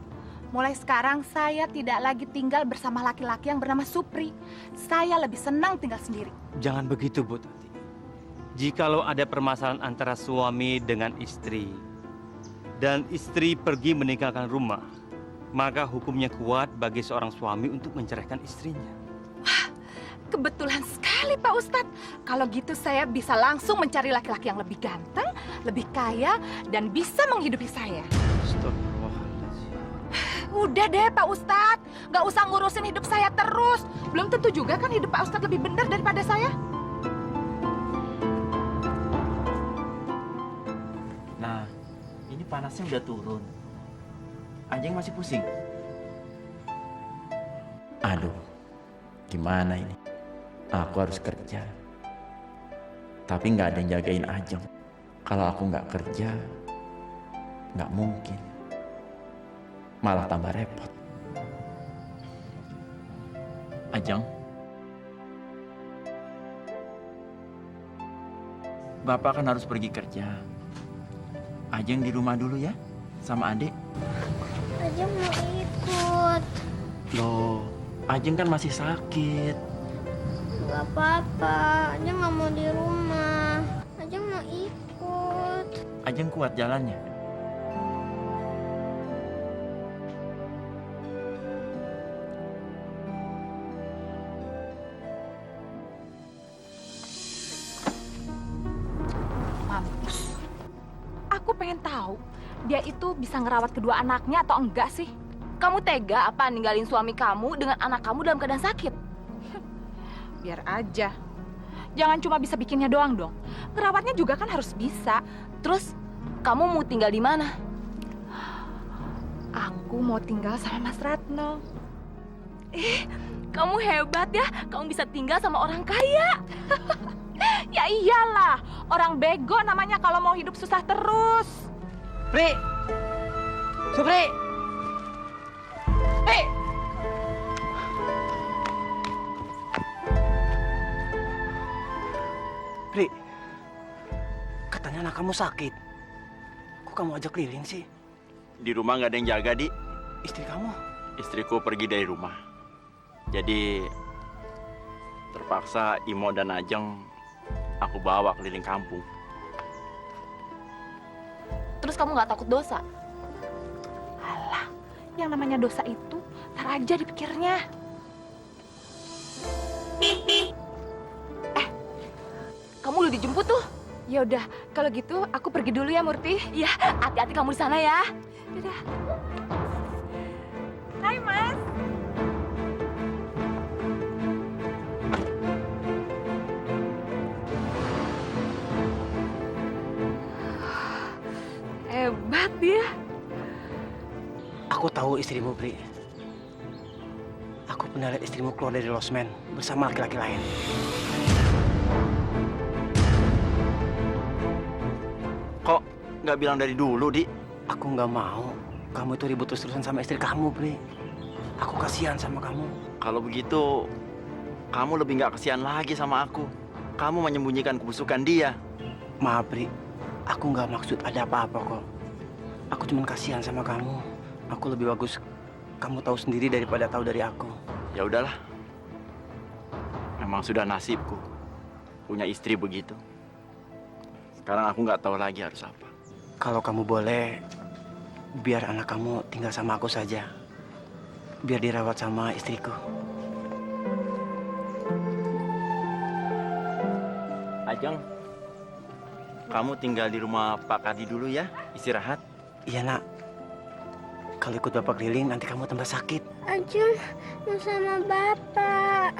Mulai sekarang saya tidak lagi tinggal bersama laki-laki yang bernama Supri. Saya lebih senang tinggal sendiri. Jangan begitu Bu Tati. Jikalau ada permasalahan antara suami dengan istri, dan istri pergi meninggalkan rumah, maka hukumnya kuat bagi seorang suami untuk menceraikan istrinya. Kebetulan sekali Pak Ustadz. Kalau gitu saya bisa langsung mencari laki-laki yang lebih ganteng, lebih kaya, dan bisa menghidupi saya. Astagfirullahaladzim. Udah deh Pak Ustadz, nggak usah ngurusin hidup saya terus. Belum tentu juga kan hidup Pak Ustadz lebih benar daripada saya. Nah, ini panasnya udah turun. Ajeng masih pusing. Aduh, gimana ini? Aku harus kerja. Tapi nggak ada yang jagain Ajeng. Kalau aku nggak kerja, nggak mungkin. Malah tambah repot. Ajeng, Bapak kan harus pergi kerja. Ajeng di rumah dulu ya. sama adik? Ajeng mau ikut. Loh, Ajeng kan masih sakit. Gak apa-apa, Ajeng gak mau di rumah. Ajeng mau ikut. Ajeng kuat jalannya. Mampus. Aku pengen tahu, dia itu bisa ngerawat kedua anaknya atau enggak sih? Kamu tega apa ninggalin suami kamu dengan anak kamu dalam keadaan sakit? Biar aja. Jangan cuma bisa bikinnya doang dong. Ngerawatnya juga kan harus bisa. Terus, kamu mau tinggal di mana? Aku mau tinggal sama Mas Ratno. Kamu hebat ya. Kamu bisa tinggal sama orang kaya. Ya iyalah. Orang bego namanya kalau mau hidup susah terus. Pri! Supri! Pri! Pri, katanya anak kamu sakit. Kok kamu ajak keliling sih? Di rumah nggak ada yang jaga, Di. Istri kamu? Istriku pergi dari rumah. Jadi terpaksa Imo dan Ajeng aku bawa keliling kampung. Terus kamu nggak takut dosa? Alah, yang namanya dosa itu tar aja dipikirnya. Kamu udah dijemput tuh. Ya udah, kalau gitu aku pergi dulu ya, Murti. Iya, hati-hati kamu di sana ya. Dadah. Hai, Mas. Hebat dia. Aku tahu istrimu, Pri. Aku pernah lihat istrimu keluar dari losmen bersama laki-laki lain. Kok nggak bilang dari dulu, Di? Aku nggak mau kamu itu ribut terus-terusan sama istri kamu, Pri. Aku kasihan sama kamu. Kalau begitu, kamu lebih nggak kasihan lagi sama aku. Kamu menyembunyikan kebusukan dia. Maaf, Pri. Aku nggak maksud ada apa-apa kok. Aku cuma kasihan sama kamu. Aku lebih bagus kamu tahu sendiri daripada tahu dari aku. Ya udahlah. Memang sudah nasibku punya istri begitu. Sekarang aku nggak tahu lagi harus apa. Kalau kamu boleh, biar anak kamu tinggal sama aku saja. Biar dirawat sama istriku. Ajeng, kamu tinggal di rumah Pak Kardi dulu ya, istirahat. Iya, Nak. Kalau ikut Bapak keliling, nanti kamu tambah sakit. Ajeng mau sama Bapak.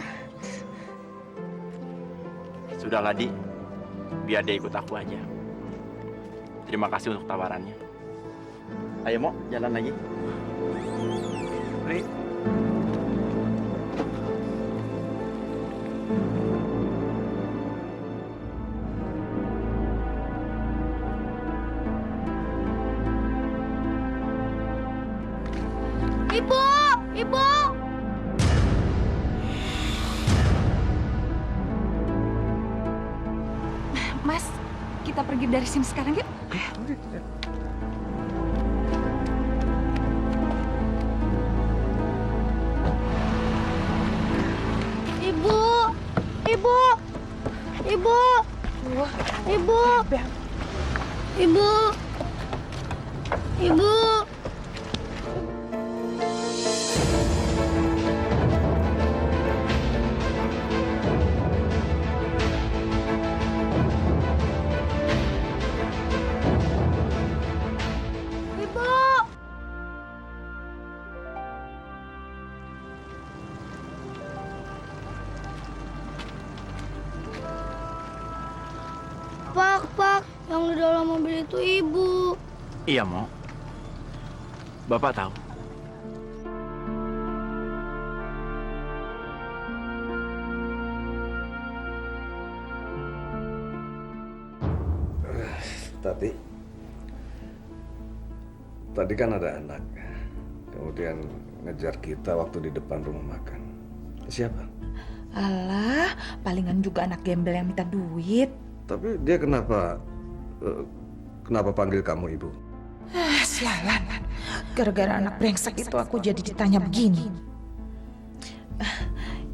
Sudahlah, Di. Biar dia ikut aku aja. Terima kasih untuk tawarannya. Ayo, Mo, jalan lagi. Pri. Ibu! Ibu! Mas, kita pergi dari sini sekarang yuk. Ibu! Ibu! Ibu! Ibu! Ibu! Ibu! Pak, yang di dalam mobil itu ibu. Iya, Mo. Bapak tahu. Tadi kan ada anak, kemudian ngejar kita waktu di depan rumah makan. Siapa? Alah, palingan juga anak gembel yang minta duit. Tapi dia kenapa panggil kamu ibu? Sialan, gara-gara anak brengsek itu aku jadi ditanya begini.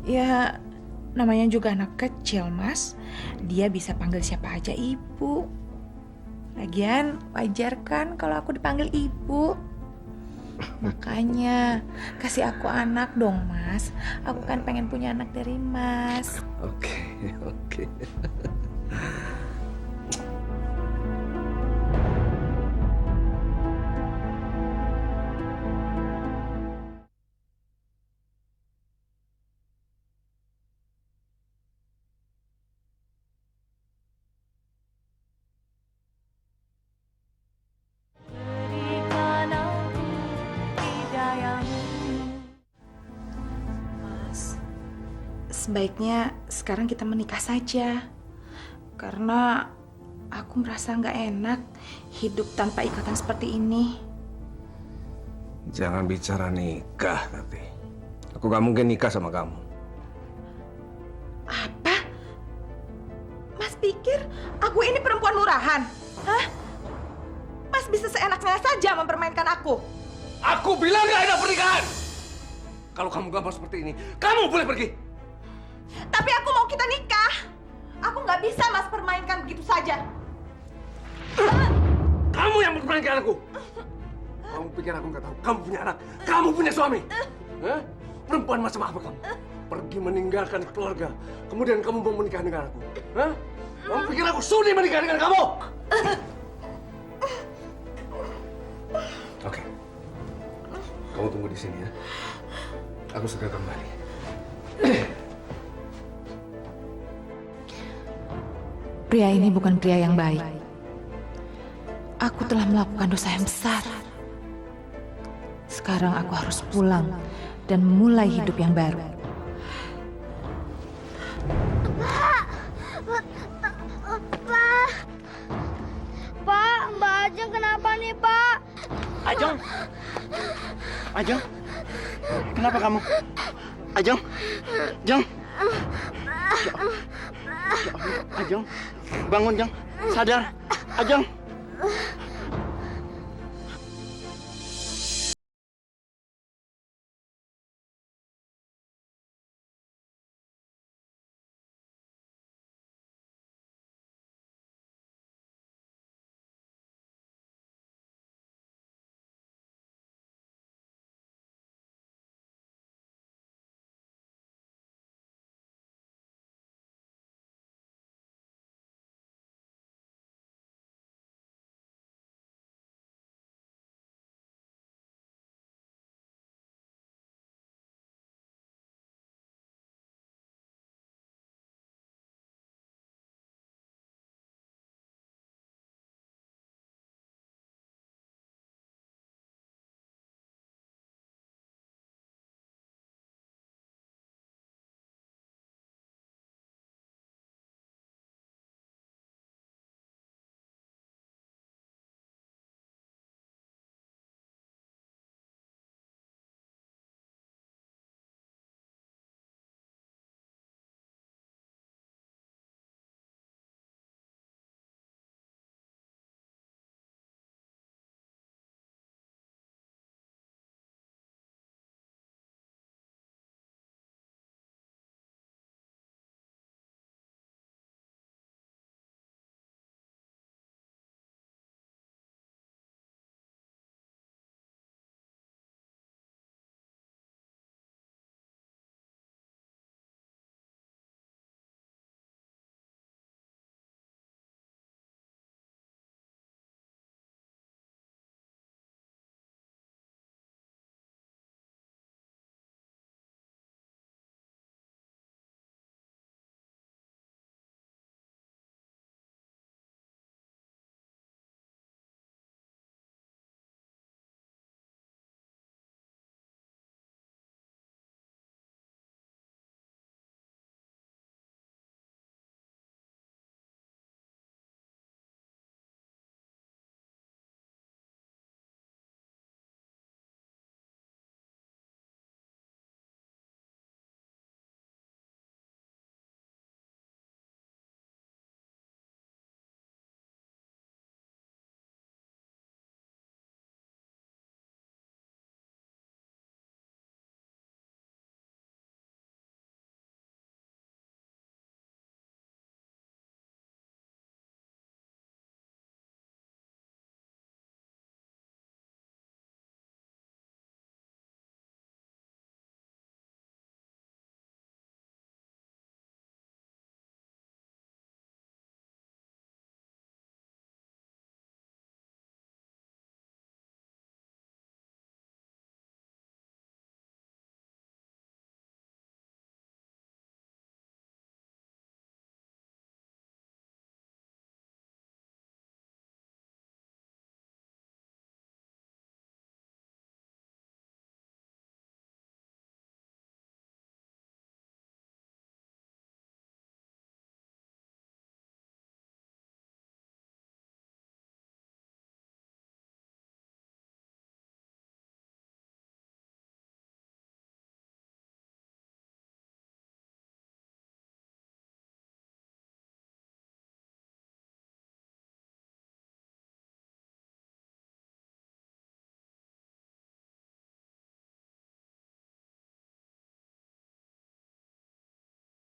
Ya, namanya juga anak kecil, Mas. Dia bisa panggil siapa aja ibu. Lagian wajar kan kalau aku dipanggil ibu. Makanya kasih aku anak dong, Mas. Aku kan pengen punya anak dari Mas. Oke. Mas, sebaiknya sekarang kita menikah saja. Karena aku merasa nggak enak hidup tanpa ikatan seperti ini. Jangan bicara nikah, Tati. Aku gak mungkin nikah sama kamu. Apa? Mas pikir aku ini perempuan murahan? Hah? Mas bisa seenaknya saja mempermainkan aku. Aku bilang gak ada pernikahan! Kalau kamu gak mau seperti ini, kamu boleh pergi! Tapi aku mau kita nikah. Aku nggak bisa Mas permainkan begitu saja. Kamu yang mempermainkan aku! Kamu pikir aku nggak tahu? Kamu punya anak, kamu punya suami. Hah? Perempuan macam apa kamu? Pergi meninggalkan keluarga, kemudian kamu mau menikah dengan aku. Hah? Kamu pikir aku sudi menikah dengan kamu? Oke. Kamu tunggu di sini ya. Aku segera kembali. Pria ini bukan pria yang baik. Aku telah melakukan dosa yang besar. Sekarang aku harus pulang dan memulai hidup yang baru. Pak, Mbak Ajeng kenapa nih, Pak? Ajeng? Ajeng? Kenapa kamu? Ajeng? Jeng? Ya Allah, Ajeng? Bangun, Jeng. Sadar. Ajeng?